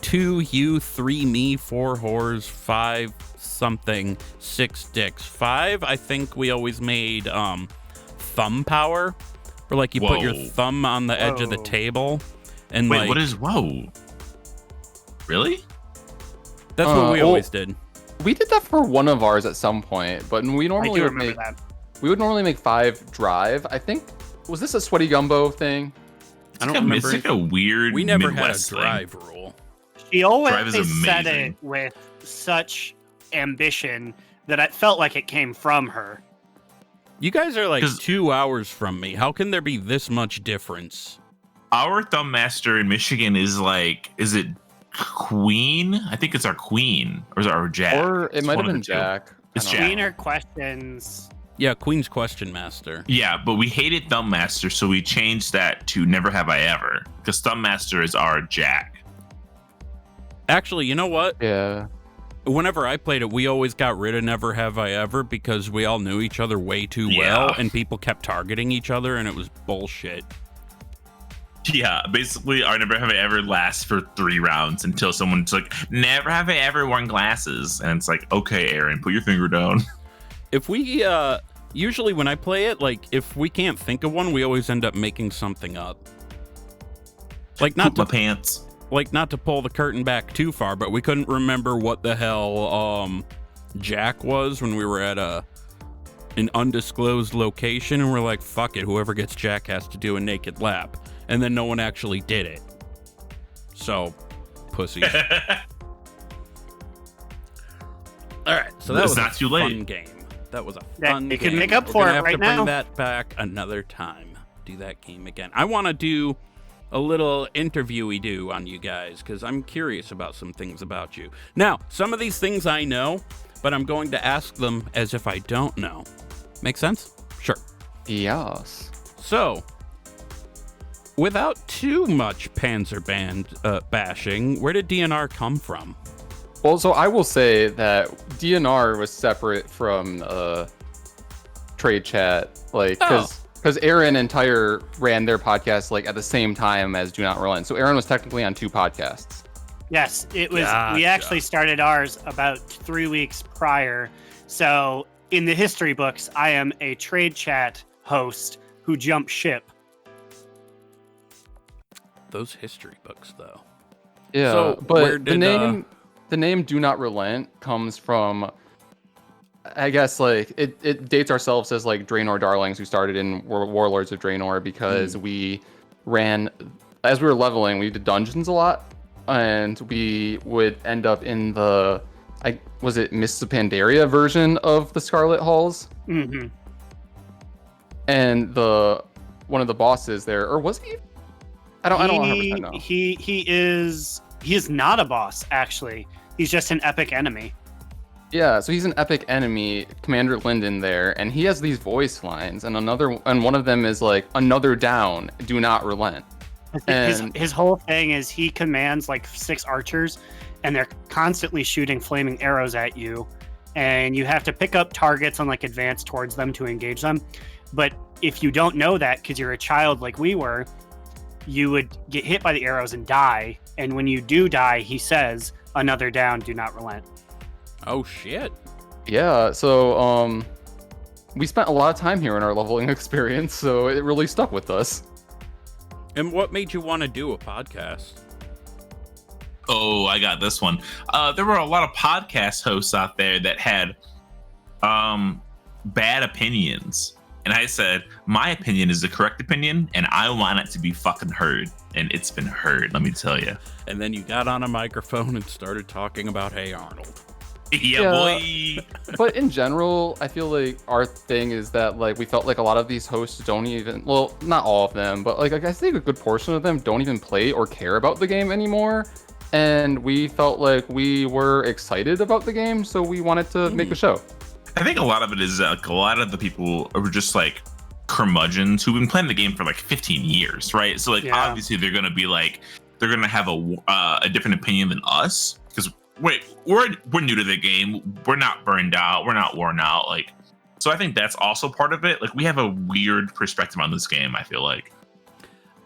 2 you, 3 me, 4 whores, 5 something, 6 dicks. 5, I think we always made thumb power, where like you put your Whoa. thumb on the edge of the Whoa. table, and Wait, like what is whoa? Really? that's what we well, always did. We did that for one of ours at some point, but we I normally do would remember make that. we would normally make 5 drive. I think was this a sweaty gumbo thing? I don't It's remember. like a weird We never Midwest had a drive rule. She Drive always is said amazing. it with such ambition that it felt like it came from her. You guys are like 'Cause- 2 hours from me. How can there be this much difference? Our thumb master in Michigan is like, is it Queen? I think it's our Queen, or is it our Jack? Or it It's might one have of been the two. Jack. It's I don't Jack. Cleaner questions. Yeah, Queen's Question Master. Yeah, but we hated Thumb Master, so we changed that to Never Have I Ever, because Thumb Master is our Jack. Actually, you know what? know. Yeah. Whenever I played it, we always got rid of Never Have I Ever because we all knew each other way too well, Yeah. and people kept targeting each other, and it was bullshit. Yeah, basically, our Never Have I Ever lasts for 3 rounds until someone's like, Never have I ever worn glasses. And it's like, okay, Aaron, put your finger down. If we, usually when I play it, like, if we can't think of one, we always end up making something up. Like, not Poop my to, pants. like, not to pull the curtain back too far, but we couldn't remember what the hell, Jack was when we were at an undisclosed location, and we're like, fuck it, whoever gets Jack has to do a naked lap. And then no one actually did it. So, pussies. All right, so that It's was not a too late. fun game. That was a Yeah, fun you game. can make up We're for gonna it have right to bring now. that back another time. Do that game again. I want to do a little interview we do on you guys because I'm curious about some things about you. Now, some of these things I know, but I'm going to ask them as if I don't know. Make sense? Sure. Yes. So, without too much Panzerband bashing, where did DNR come from? Well, so I will say that DNR was separate from trade chat, like because Aaron and Tyre ran their podcast like at the same time as Do Not Relent. So Aaron was technically on 2 podcasts. Yes, it was. Gotcha. We actually started ours about 3 weeks prior. So in the history books, I am a trade chat host who jumped ship. Those history books, though. Yeah, So, where but did, the name Do Not Relent comes from, I guess, like it dates ourselves as like Draenor Darlings, who started in Warlords of Draenor because we ran, as we were leveling, we did dungeons a lot, and we would end up in the, was it Mists of Pandaria version of the Scarlet Halls, Mm-hmm. and one of the bosses there, or was he? I don't 100% know. He is not a boss, actually. He's just an epic enemy. Yeah, so he's an epic enemy, Commander Linden there, and he has these voice lines, and one of them is like, another down, do not relent. And His whole thing is he commands like 6 archers, and they're constantly shooting flaming arrows at you, and you have to pick up targets and like advance towards them to engage them. But if you don't know that, because you're a child like we were, you would get hit by the arrows and die, And when you do die, he says, "Another down, do not relent." Oh shit. Yeah, so we spent a lot of time here in our leveling experience, so it really stuck with us. And what made you want to do a podcast? Oh, I got this one. There were a lot of podcast hosts out there that had bad opinions. And I said, my opinion is the correct opinion, and I want it to be fucking heard. And it's been heard, let me tell you. And then you got on a microphone and started talking about Hey Arnold. Yeah, boy. But in general, I feel like our thing is that like we felt like a lot of these hosts don't even, well, not all of them, but like I think a good portion of them don't even play or care about the game anymore. And we felt like we were excited about the game, so we wanted to make a show. I think a lot of it is like a lot of the people are just like curmudgeons who've been playing the game for like 15 years, right? So like obviously they're gonna be like they're gonna have a different opinion than us because we're new to the game. We're not burned out. We're not worn out. Like, so I think that's also part of it. Like we have a weird perspective on this game. I feel like.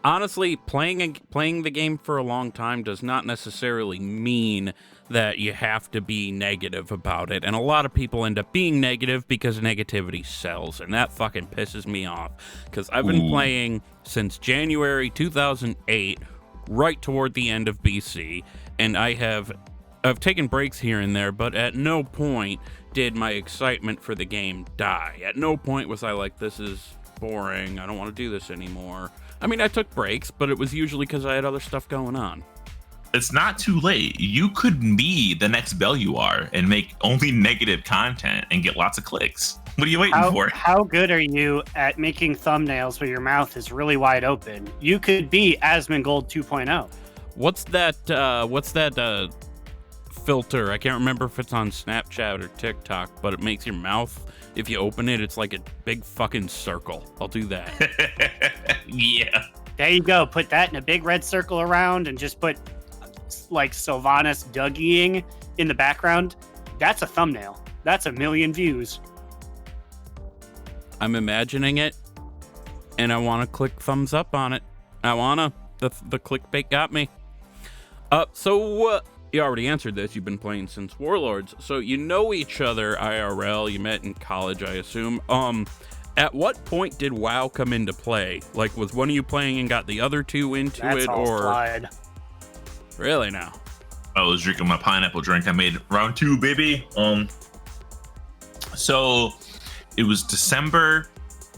Honestly, playing the game for a long time does not necessarily mean that you have to be negative about it. And a lot of people end up being negative because negativity sells. And that fucking pisses me off. Because I've been playing since January 2008, right toward the end of BC. And I've taken breaks here and there, but at no point did my excitement for the game die. At no point was I like, this is boring. I don't want to do this anymore. I mean, I took breaks, but it was usually because I had other stuff going on. It's not too late. You could be the next Belluar and make only negative content and get lots of clicks. What are you waiting for? How good are you at making thumbnails where your mouth is really wide open? You could be Asmongold 2.0. What's that filter? I can't remember if it's on Snapchat or TikTok, but it makes your mouth, if you open it, it's like a big fucking circle. I'll do that. Yeah. There you go. Put that in a big red circle around and just put like Sylvanas Dougieing in the background. That's a thumbnail. That's 1 million views. I'm imagining it, and I want to click thumbs up on it. The clickbait got me. So you already answered this. You've been playing since Warlords, so you know each other IRL. You met in college, I assume. At what point did WoW come into play? Like, was one of you playing and got the other two into That's it, all or slide. Really now? I was drinking my pineapple drink. I made round 2, baby. So it was December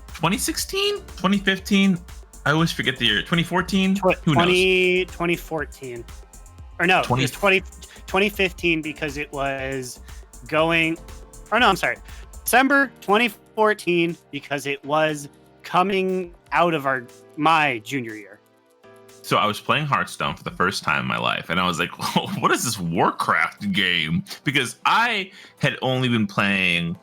2016, 2015. I always forget the year. 2014. Who knows? 2014. Or no, it was 2015 because it was going. Or no, I'm sorry. December 2014 because it was coming out of my junior year. So I was playing Hearthstone for the first time in my life, and I was like, what is this Warcraft game? Because I had only been playing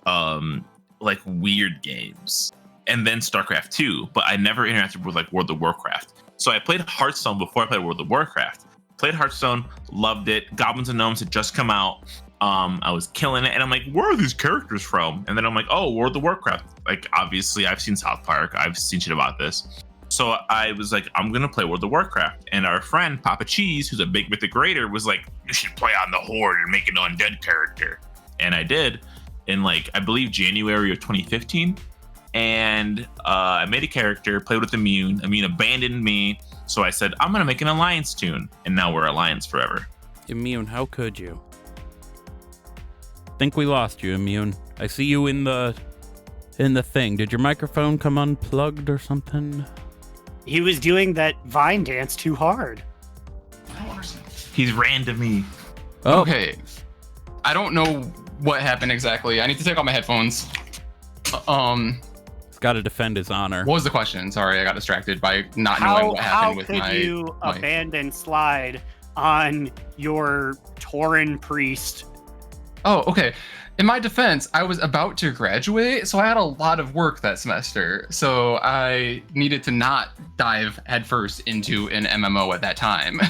like weird games and then StarCraft 2, but I never interacted with like World of Warcraft. So I played Hearthstone before I played World of Warcraft. Played Hearthstone, loved it. Goblins and Gnomes had just come out. I was killing it, and I'm like, where are these characters from? And then I'm like, oh, World of Warcraft. Like, obviously, I've seen South Park. I've seen shit about this. So I was like, I'm going to play World of Warcraft. And our friend, Papa Cheese, who's a big mythic raider, was like, you should play on the Horde and make an undead character. And I did in like, I believe January of 2015. And I made a character, played with Immune. Immune abandoned me. So I said, I'm going to make an Alliance toon. And now we're Alliance forever. Immune, how could you? Think we lost you, Immune. I see you in the thing. Did your microphone come unplugged or something? He was doing that Vine dance too hard. He's ran to me. Oh. Okay. I don't know what happened exactly. I need to take off my headphones. He's got to defend his honor. What was the question? Sorry, I got distracted by not knowing what happened with my... How could you abandon Slide on your Tauren priest? Oh, okay. In my defense, I was about to graduate, so I had a lot of work that semester. So I needed to not dive headfirst into an MMO at that time.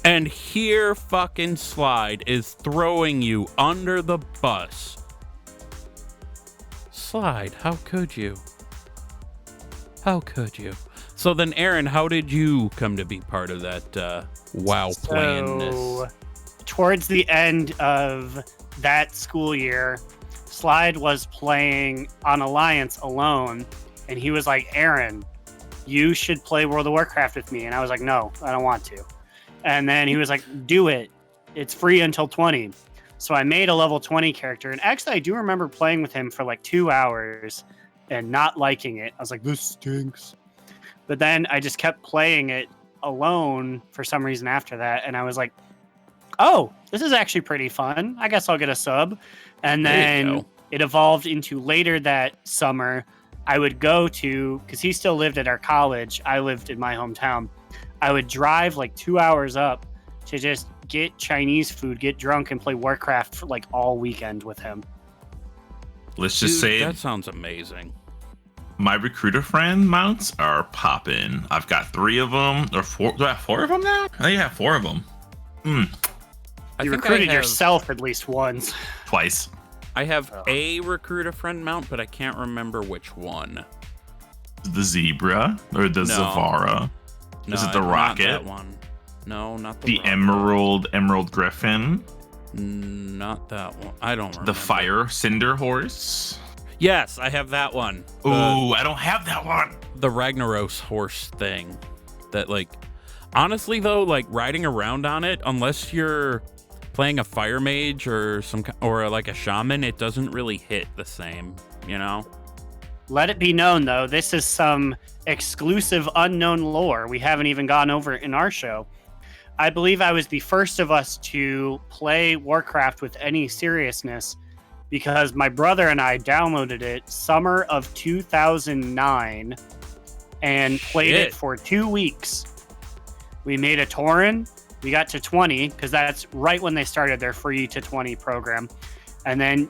And here fucking Slide is throwing you under the bus. Slide, how could you? How could you? So then, Aaron, how did you come to be part of that Wow, playing this. Towards the end of that school year, Slide was playing on Alliance alone, and he was like, Aaron, you should play World of Warcraft with me. And I was like, no, I don't want to. And then he was like, do it. It's free until 20. So I made a level 20 character. And actually, I do remember playing with him for like 2 hours and not liking it. I was like, this stinks. But then I just kept playing it alone for some reason after that. And I was like, oh, this is actually pretty fun. I guess I'll get a sub. And then it evolved into later that summer. I would go to, because he still lived at our college. I lived in my hometown. I would drive like 2 hours up to just get Chinese food, get drunk, and play Warcraft for like all weekend with him. Let's just say that sounds amazing. My recruiter friend mounts are popping. I've got 3 of them, or 4. Do I have 4 of them now? I think I have 4 of them. You recruited yourself at least once. Twice. I have a recruiter friend mount, but I can't remember which one. The Zebra or the Zavara? No, is it the Rocket? Not that one. No, not the Rocket. Emerald Griffin. Not that one. I don't remember. The Fire Cinder Horse. Yes, I have that one. Ooh, I don't have that one. The Ragnaros horse thing. That, like, honestly though, like riding around on it, unless you're playing a fire mage or like a shaman, it doesn't really hit the same, you know? Let it be known, though, this is some exclusive unknown lore we haven't even gone over in our show. I believe I was the first of us to play Warcraft with any seriousness because my brother and I downloaded it summer of 2009 and played it for 2 weeks. We made a Tauren. We got to 20 because that's right when they started their free to 20 program. And then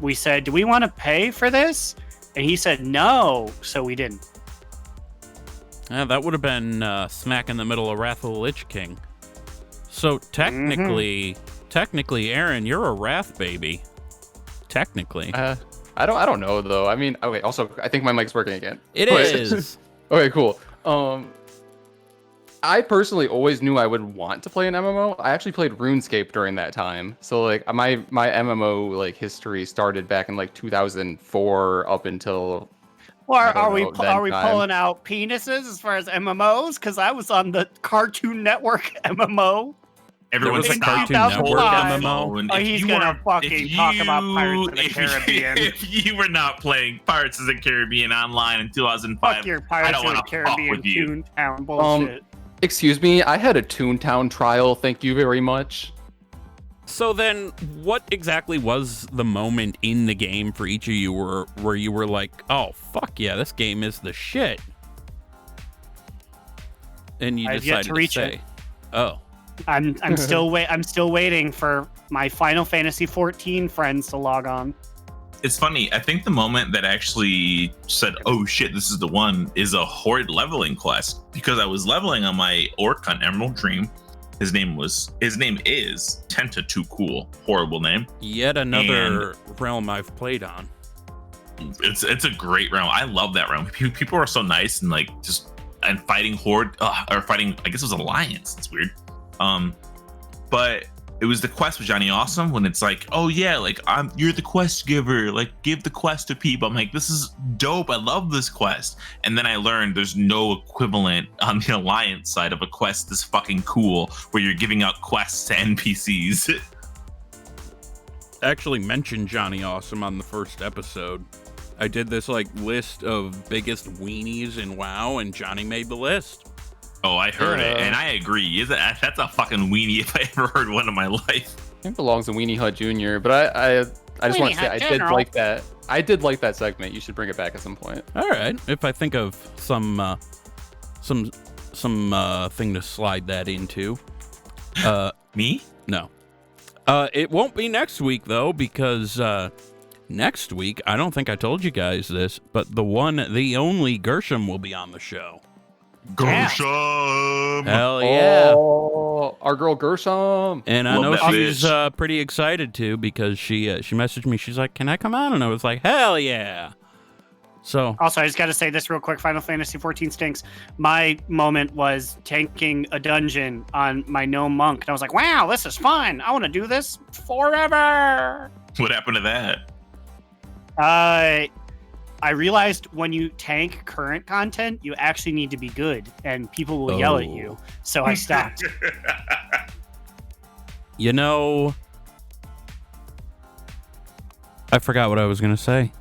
we said, do we want to pay for this? And he said no, so we didn't. Yeah, that would have been smack in the middle of Wrath of the Lich King. So technically, Aaron, you're a Wrath baby. Technically. I don't know though. I mean, okay. Also, I think my mic's working again. It is. Okay, cool. I personally always knew I would want to play an MMO. I actually played RuneScape during that time. So like my MMO like history started back in like 2004 up until. Or are we pulling out penises as far as MMOs? Because I was on the Cartoon Network MMO. Everyone's a Cartoon Network MMO. Oh, he's gonna fucking talk about Pirates of the Caribbean. If you were not playing Pirates of the Caribbean online in 2005, fuck your Pirates of the Caribbean Toontown bullshit. Excuse me, I had a Toontown trial. Thank you very much. So then, what exactly was the moment in the game for each of you where you were like, "Oh fuck yeah, this game is the shit," and you decided to reach it? Oh, I'm still waiting for my Final Fantasy 14 friends to log on. It's funny. I think the moment that actually said, "Oh shit, this is the one," is a horde leveling quest because I was leveling on my orc on Emerald Dream. His name is Tenta Too Cool. Horrible name. Yet another realm I've played on. It's a great realm. I love that realm. People are so nice and like and fighting horde or fighting. I guess it was Alliance. It's weird. But it was the quest with Johnny Awesome when it's like, oh yeah, like you're the quest giver, like give the quest to people. I'm like, this is dope. I love this quest. And then I learned there's no equivalent on the Alliance side of a quest this fucking cool where you're giving out quests to NPCs. Actually mentioned Johnny Awesome on the first episode. I did this like list of biggest weenies in WoW and Johnny made the list. Oh, I heard it, and I agree. That's a fucking weenie if I ever heard one in my life. It belongs to Weenie Hut Jr., but I just want to say I did like that. I did like that segment. You should bring it back at some point. All right, if I think of some thing to slide that into. Me? No. It won't be next week though, because next week I don't think I told you guys this, but the only Gershom will be on the show. Gershom! Hell yeah. Oh, our girl Gershom. And I know she's pretty excited too because she messaged me. She's like, "Can I come on?" And I was like, "Hell yeah." So Also, I just got to say this real quick. Final Fantasy 14 stinks. My moment was tanking a dungeon on my gnome monk. And I was like, wow, this is fun. I want to do this forever. What happened to that? I realized when you tank current content, you actually need to be good, and people will yell at you. So I stopped. You know, I forgot what I was going to say.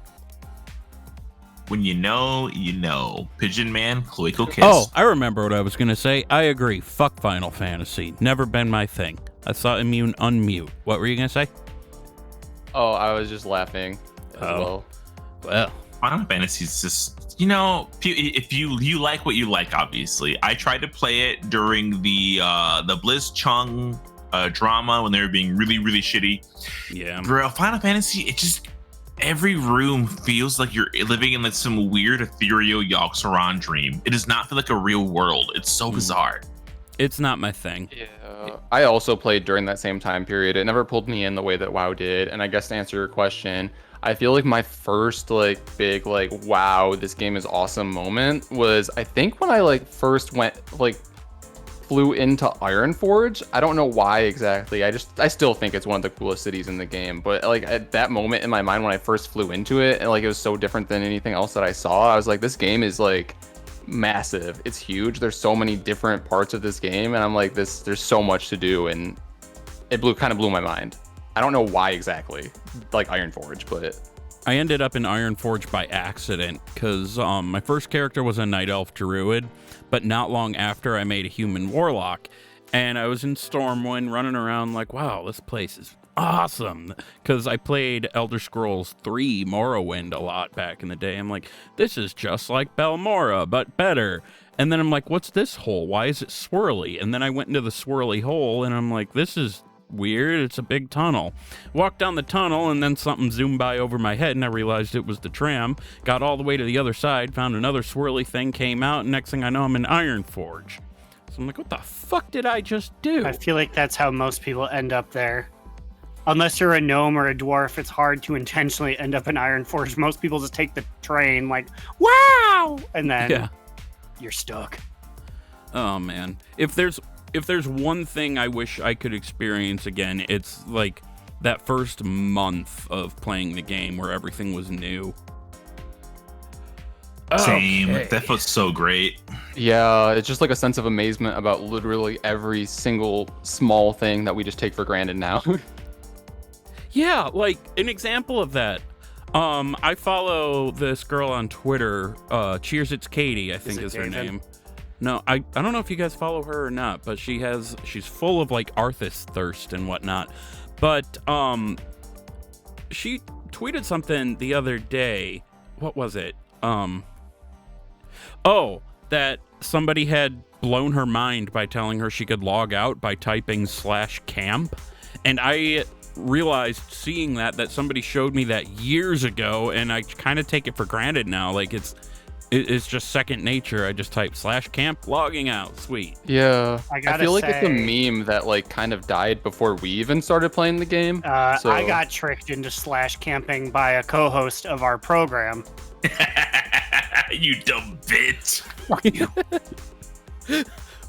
When you know, you know. Pigeon Man, Cloaca Kiss. Oh, I remember what I was going to say. I agree. Fuck Final Fantasy. Never been my thing. I saw Immune unmute. What were you going to say? Oh, I was just laughing as well. Well, Final Fantasy is just, you know, if you like what you like, obviously. I tried to play it during the Blizz Chung drama when they were being really, really shitty. yeah. Bro, Final Fantasy, it just, every room feels like you're living in like some weird ethereal Yogg-Saron dream. It does not feel like a real world. It's so bizarre. It's not my thing. Yeah, I also played during that same time period. It never pulled me in the way that WoW did. And I guess to answer your question, I feel like my first like big like wow, this game is awesome moment was I think when I like first went like flew into Ironforge. I don't know why exactly. I still think it's one of the coolest cities in the game. But like at that moment in my mind when I first flew into it, and like it was so different than anything else that I saw, I was like, this game is like massive. It's huge. There's so many different parts of this game, and I'm like, there's so much to do, and it kind of blew my mind. I don't know why exactly, like Ironforge, but I ended up in Ironforge by accident because my first character was a Night Elf Druid, but not long after I made a human warlock, and I was in Stormwind running around like, wow, this place is awesome, because I played Elder Scrolls 3 Morrowind a lot back in the day. I'm like, this is just like Belmora, but better. And then I'm like, what's this hole? Why is it swirly? And then I went into the swirly hole, and I'm like, this is weird. It's a big tunnel. Walked down the tunnel, and then something zoomed by over my head, and I realized it was the tram. Got all the way to the other side, found another swirly thing, came out, and next thing I know, I'm in Ironforge. So I'm like, what the fuck did I just do? I feel like that's how most people end up there. Unless you're a gnome or a dwarf, it's hard to intentionally end up in Ironforge. Most people just take the train like, wow! And then you're stuck. Oh, man. If there's one thing I wish I could experience again, it's like that first month of playing the game where everything was new. Same. Okay. That felt so great. yeah, it's just like a sense of amazement about literally every single small thing that we just take for granted now. Yeah, like an example of that. I follow this girl on Twitter. Cheers, it's Katie, I think is her David? name. No, I don't know if you guys follow her or not, but she's full of like Arthas thirst and whatnot. But she tweeted something the other day. What was it? That somebody had blown her mind by telling her she could log out by typing /camp. And I realized seeing that somebody showed me that years ago, and I kind of take it for granted now. Like it's just second nature. I just type /camp logging out. Sweet. Yeah, I I gotta feel like it's a say- meme that like kind of died before we even started playing the game. So I got tricked into /camping by a co-host of our program. You dumb bitch.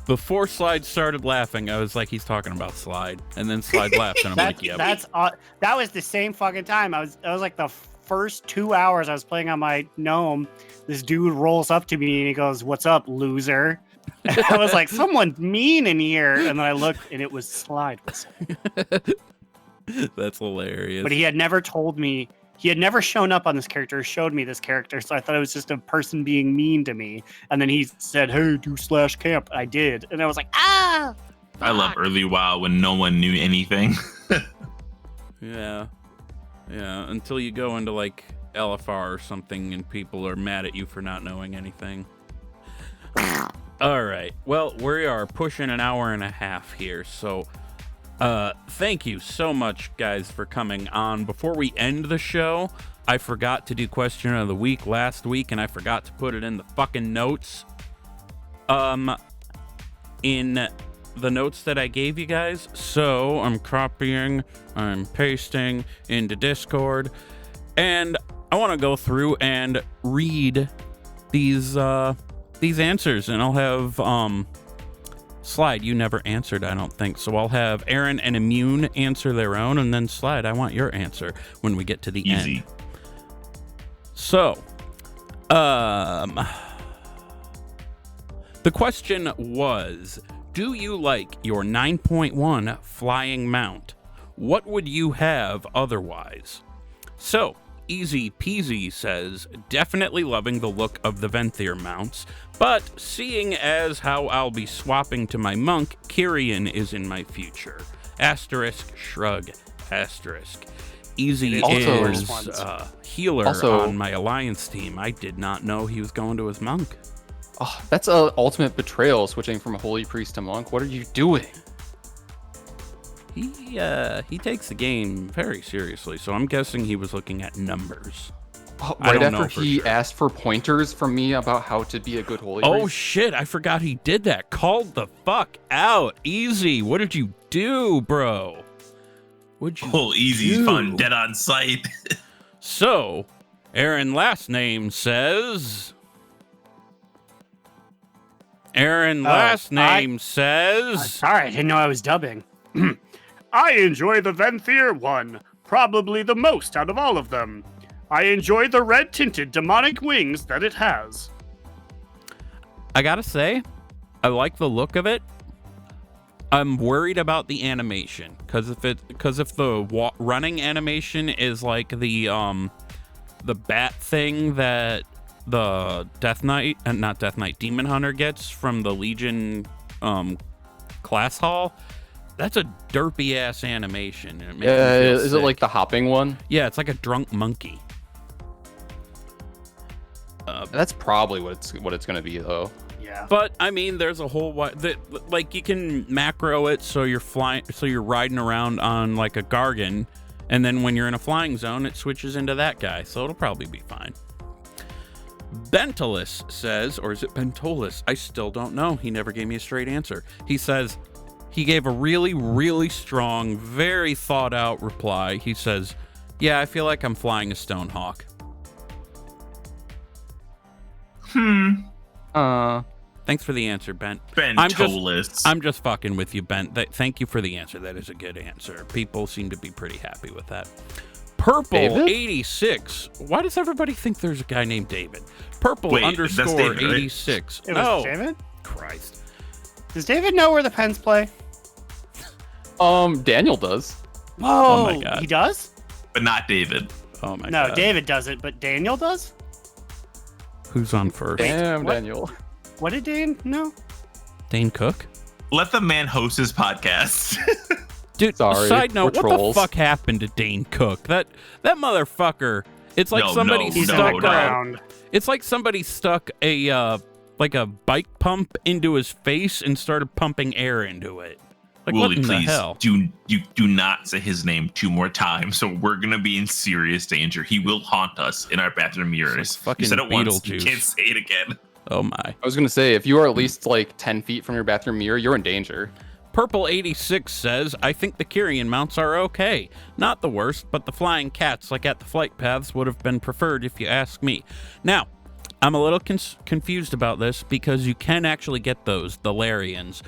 Before Slide started laughing, I was like, he's talking about Slide. And then Slide laughed, and I'm like, yeah. That was the same fucking time. I was like the first 2 hours I was playing on my gnome. This dude rolls up to me and he goes, "What's up, loser?" And I was like, someone's mean in here. And then I looked, and it was Slidewhistle. That's hilarious. But he had never told me. He had never shown up on this character or showed me this character, so I thought it was just a person being mean to me. And then he said, "Hey, do /camp." I did. And I was like, ah! I love early WoW when no one knew anything. Yeah. Yeah, until you go into like LFR or something and people are mad at you for not knowing anything. All right. Well, we are pushing an hour and a half here, so thank you so much, guys, for coming on. Before we end the show, I forgot to do question of the week last week, and I forgot to put it in the fucking notes. In the notes that I gave you guys, so I'm copying, I'm pasting into Discord, and I want to go through and read these answers, and I'll have Slide. You never answered, I don't think, so I'll have Aaron and Immune answer their own, and then Slide, I want your answer when we get to the Easy. end. So, the question was, do you like your 9.1 flying mount? What would you have otherwise? So, Easy Peasy says, definitely loving the look of the Venthyr mounts, but seeing as how I'll be swapping to my monk, Kyrian is in my future. Asterisk, shrug, asterisk. Easy Also- is healer on my alliance team. I did not know he was going to his monk. Oh, that's a ultimate betrayal, switching from a holy priest to monk. What are you doing? He takes the game very seriously, so I'm guessing he was looking at numbers. Oh, I right don't know after for he sure. asked for pointers from me about how to be a good holy Oh priest. shit, I forgot he did that. Called the fuck out. Easy. What did you do, bro? What'd you Oh, easy do? fun, dead on sight. So, Aaron last name says... says... Sorry, I didn't know I was dubbing. I enjoy the Venthyr one, probably the most out of all of them. I enjoy the red-tinted demonic wings that it has. I gotta say, I like the look of it. I'm worried about the animation, because if the running animation is like the bat thing that the Demon Hunter gets from the Legion class hall, that's a derpy ass animation. It makes me feel Is it sick. like the hopping one? Yeah, it's like a drunk monkey. That's probably what it's gonna be though. Yeah. But I mean, there's a whole like you can macro it so you're flying, so you're riding around on like a Gargan, and then when you're in a flying zone, it switches into that guy, so it'll probably be fine. Bentolis says, or is it Bentolis? I still don't know. He never gave me a straight answer. He says he gave a really, really strong, very thought out reply. He says, "Yeah, I feel like I'm flying a Stonehawk." Thanks for the answer, Bent. Bentolis. I'm just fucking with you, Bent. Thank you for the answer. That is a good answer. People seem to be pretty happy with that. Purple David? 86. Why does everybody think there's a guy named David? Purple Wait, that's underscore David, right? 86. It No. was David? Christ. Does David know where the Pens play? Daniel does. Oh my God. He does? But not David. Oh my No, God. David doesn't, but Daniel does? Who's on first? Damn, what? Daniel. What did Dane know? Dane Cook? Let the man host his podcast. Dude, Sorry, side note, we're what trolls. the fuck happened to Dane Cook? That motherfucker. It's like No, somebody no, He's no, in the stuck no. ground. It's like somebody stuck a like a bike pump into his face and started pumping air into it. Like what Wooly, in please the hell? do not say his name 2 more times, so we're gonna be in serious danger. He will haunt us in our bathroom mirrors. fucking You said it once, you Beetlejuice. can't say it again. Oh my. I was gonna say, if you are at least like 10 feet from your bathroom mirror, you're in danger. Purple 86 says, I think the Kyrian mounts are okay. Not the worst, but the flying cats like at the flight paths would have been preferred if you ask me. Now, I'm a little confused about this because you can actually get those, the Larians.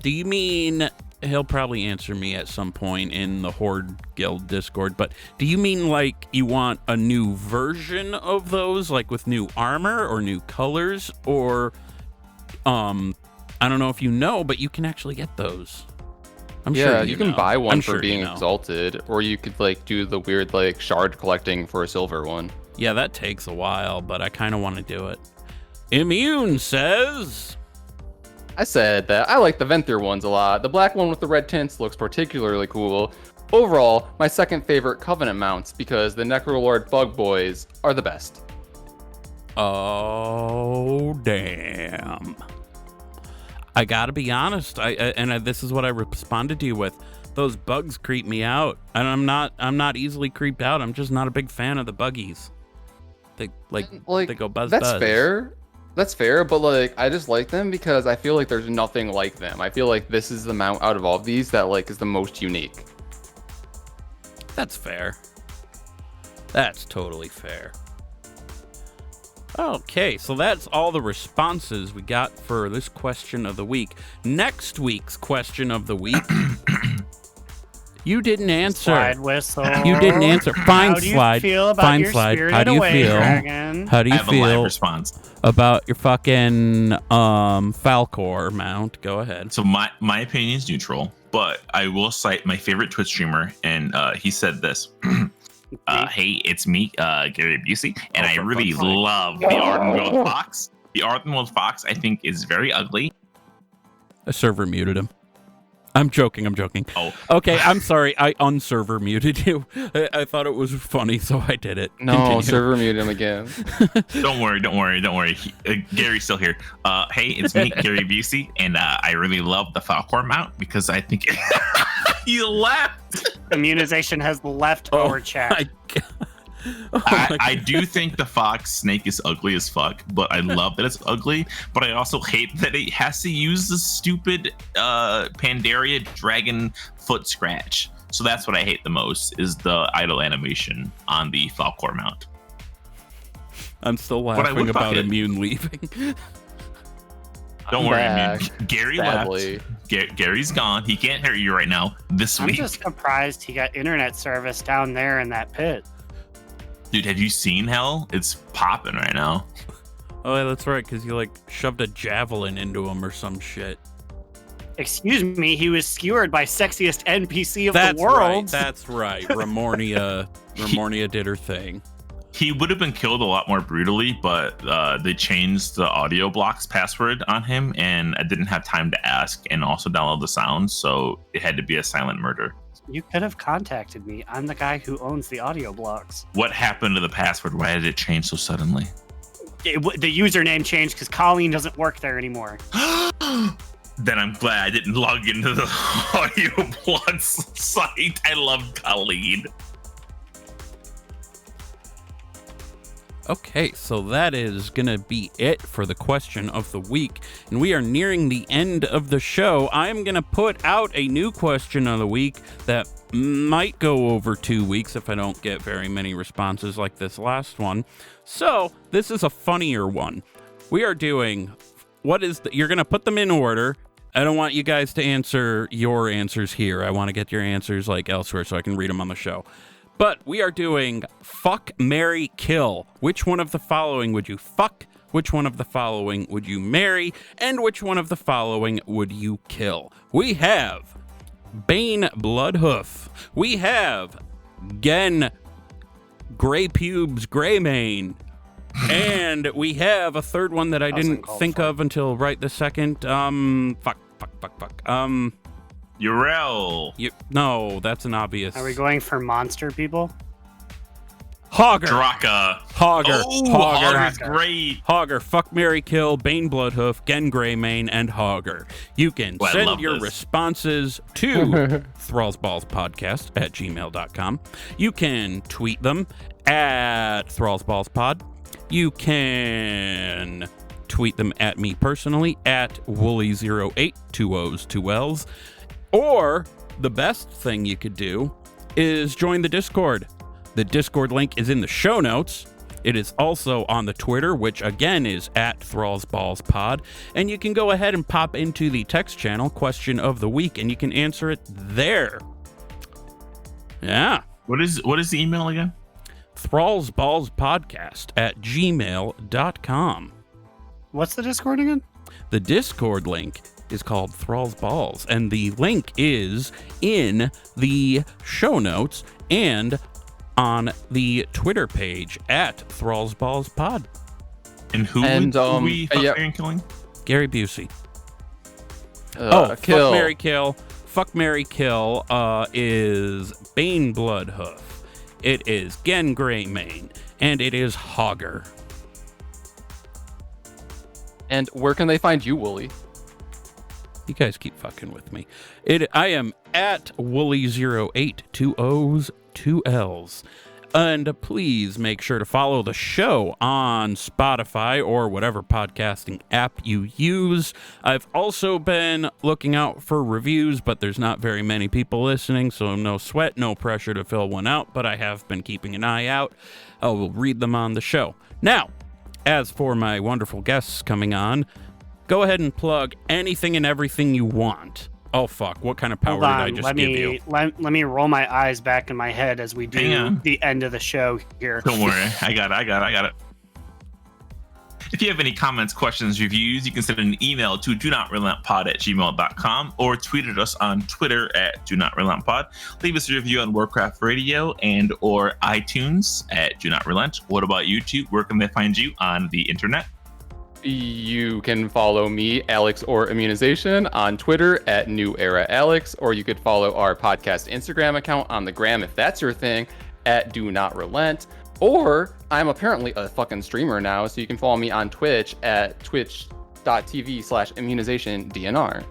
Do you mean, he'll probably answer me at some point in the Horde Guild Discord, but do you mean like you want a new version of those, like with new armor or new colors, or I don't know if you know, but you can actually get those. I'm Yeah, sure you can know. buy one I'm for sure being you know. exalted, or you could like do the weird like shard collecting for a silver one. Yeah, that takes a while, but I kind of want to do it. Immune says, I said that I like the Venthyr ones a lot. The black one with the red tints looks particularly cool. Overall, my second favorite Covenant mounts because the Necrolord Bug Boys are the best. "Oh damn." I gotta be honest. This is what I responded to you with. Those bugs creep me out, and I'm not easily creeped out. I'm just not a big fan of the buggies. They they go buzz. That's buzz. fair. That's fair, but like I just like them because I feel like there's nothing like them. I feel like this is the mount out of all of these that like is the most unique. That's fair. That's totally fair. Okay, so that's all the responses we got for this question of the week. Next week's question of the week, you didn't answer. Slidewhistle. You didn't answer. Fine, How do you Slide. feel about Fine, your Slide. Spirited How do you Away feel? dragon? How do I you have a live feel response. about your fucking Falcor mount? Go ahead. So my opinion is neutral, but I will cite my favorite Twitch streamer, and he said this. Hey, it's me, Gary Busey, and I really love the Ardenweld Fox. The Ardenweld Fox, I think, is very ugly. A server muted him. I'm joking. Oh. Okay, I'm sorry. I unserver muted you. I thought it was funny, so I did it. No, Continue. server mute him again. Don't worry. Gary's still here. Hey, it's me, Gary Busey, and I really love the Falcor mount because I think he left. Immunization has left our chat. my God. Oh I do think the fox snake is ugly as fuck, but I love that it's ugly. But I also hate that it has to use the stupid Pandaria dragon foot scratch. So that's what I hate the most is the idle animation on the Falcor mount. I'm still I laughing would fuck about it. Immune leaving. Don't worry, back, Gary sadly. left. Gary's gone. He can't hear you right now. This I'm week, just surprised he got internet service down there in that pit. dude. Have you seen hell? It's popping right now. Oh, yeah, that's right, because you like shoved a javelin into him or some shit. Excuse me, he was skewered by sexiest NPC of That's the world. That's right. Ramornia did her thing. He would have been killed a lot more brutally, but they changed the audio blocks password on him, and I didn't have time to ask and also download the sound, so it had to be a silent murder. You could have contacted me. I'm the guy who owns the audio blocks. What happened to the password? Why did it change so suddenly? The username changed because Colleen doesn't work there anymore. Then I'm glad I didn't log into the audio blocks site. I love Colleen. Okay, so that is going to be it for the question of the week. And we are nearing the end of the show. I'm going to put out a new question of the week that might go over 2 weeks if I don't get very many responses like this last one. So, this is a funnier one. We are doing, you're going to put them in order. I don't want you guys to answer your answers here. I want to get your answers like elsewhere so I can read them on the show. But we are doing fuck, marry, kill. Which one of the following would you fuck? Which one of the following would you marry? And which one of the following would you kill? We have Baine Bloodhoof. We have Genn Gray Pubes Graymane. And we have a third one that I didn't think of until right this second. Fuck. Urel. No, that's an obvious. Are we going for monster people? Hogger. Draka. Hogger. Oh, Hogger. Hogger's great. Hogger, fuck, marry, kill, Baine Bloodhoof, Genn Graymane, and Hogger. You can I send love your this. responses to thrallsballspodcast@gmail.com. You can tweet them at thrallsballspod. You can tweet them at me personally at Wooly08, 2 O's, 2 L's. Or the best thing you could do is join the Discord. The Discord link is in the show notes. It is also on the Twitter, which again is at thrallsballspod. And you can go ahead and pop into the text channel, question of the week, and you can answer it there. Yeah. What is the email again? thrallsballspodcast@gmail.com. What's the Discord again? The Discord link is called Thrall's Balls, and the link is in the show notes and on the Twitter page at Thrall's Balls Pod. And who And, would we fuck, yep. marry, and killing? Gary Busey. Kill. Fuck, marry, kill. Fuck, marry, kill is Baine Bloodhoof. It is Genn Graymane, and it is Hogger. And where can they find you, Wooly? You guys keep fucking with me. I am at Wooly08, 2 O's, 2 L's. And please make sure to follow the show on Spotify or whatever podcasting app you use. I've also been looking out for reviews, but there's not very many people listening, so no sweat, no pressure to fill one out, but I have been keeping an eye out. I will read them on the show. Now, as for my wonderful guests coming on, go ahead and plug anything and everything you want. Oh, fuck. What kind of power Hold on, did I just give you? Let me roll my eyes back in my head as we do the end of the show here. Don't worry. I got it. If you have any comments, questions, reviews, you can send an email to donotRelentPod@gmail.com or tweet at us on Twitter at DoNotRelentPod. Leave us a review on Warcraft Radio and or iTunes at Do Not Relent. What about YouTube? Where can they find you on the internet? You can follow me, Alex or Immunization, on Twitter at New Era Alex, or you could follow our podcast Instagram account on the gram if that's your thing, at Do Not Relent. Or I'm apparently a fucking streamer now, so you can follow me on Twitch at twitch.tv/immunizationDNR.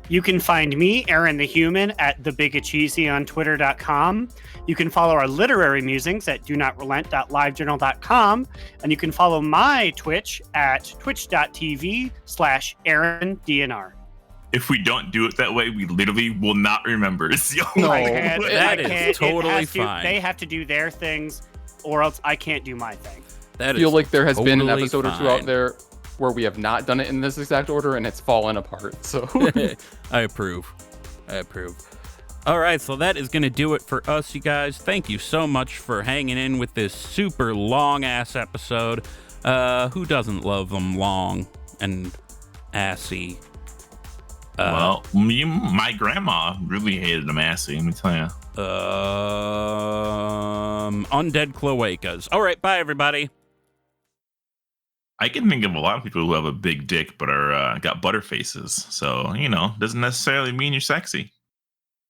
You can find me, Aaron the Human, at TheBigAcheesy on Twitter.com. You can follow our literary musings at DoNotRelent.livejournal.com. And you can follow my Twitch at twitch.tv/AaronDNR. If we don't do it that way, we literally will not remember. It's the No, only can't- way. that I is can't- totally they fine. have to do their things, or else I can't do my thing. That I feel like there has been an totally episode or two out fine. there where we have not done it in this exact order and it's fallen apart. So I approve. All right, so that is going to do it for us, you guys. Thank you so much for hanging in with this super long-ass episode. Who doesn't love them long and assy? Well, my grandma really hated them assy, let me tell you. Undead Cloacas. All right, bye, everybody. I can think of a lot of people who have a big dick but are got butter faces. So, doesn't necessarily mean you're sexy.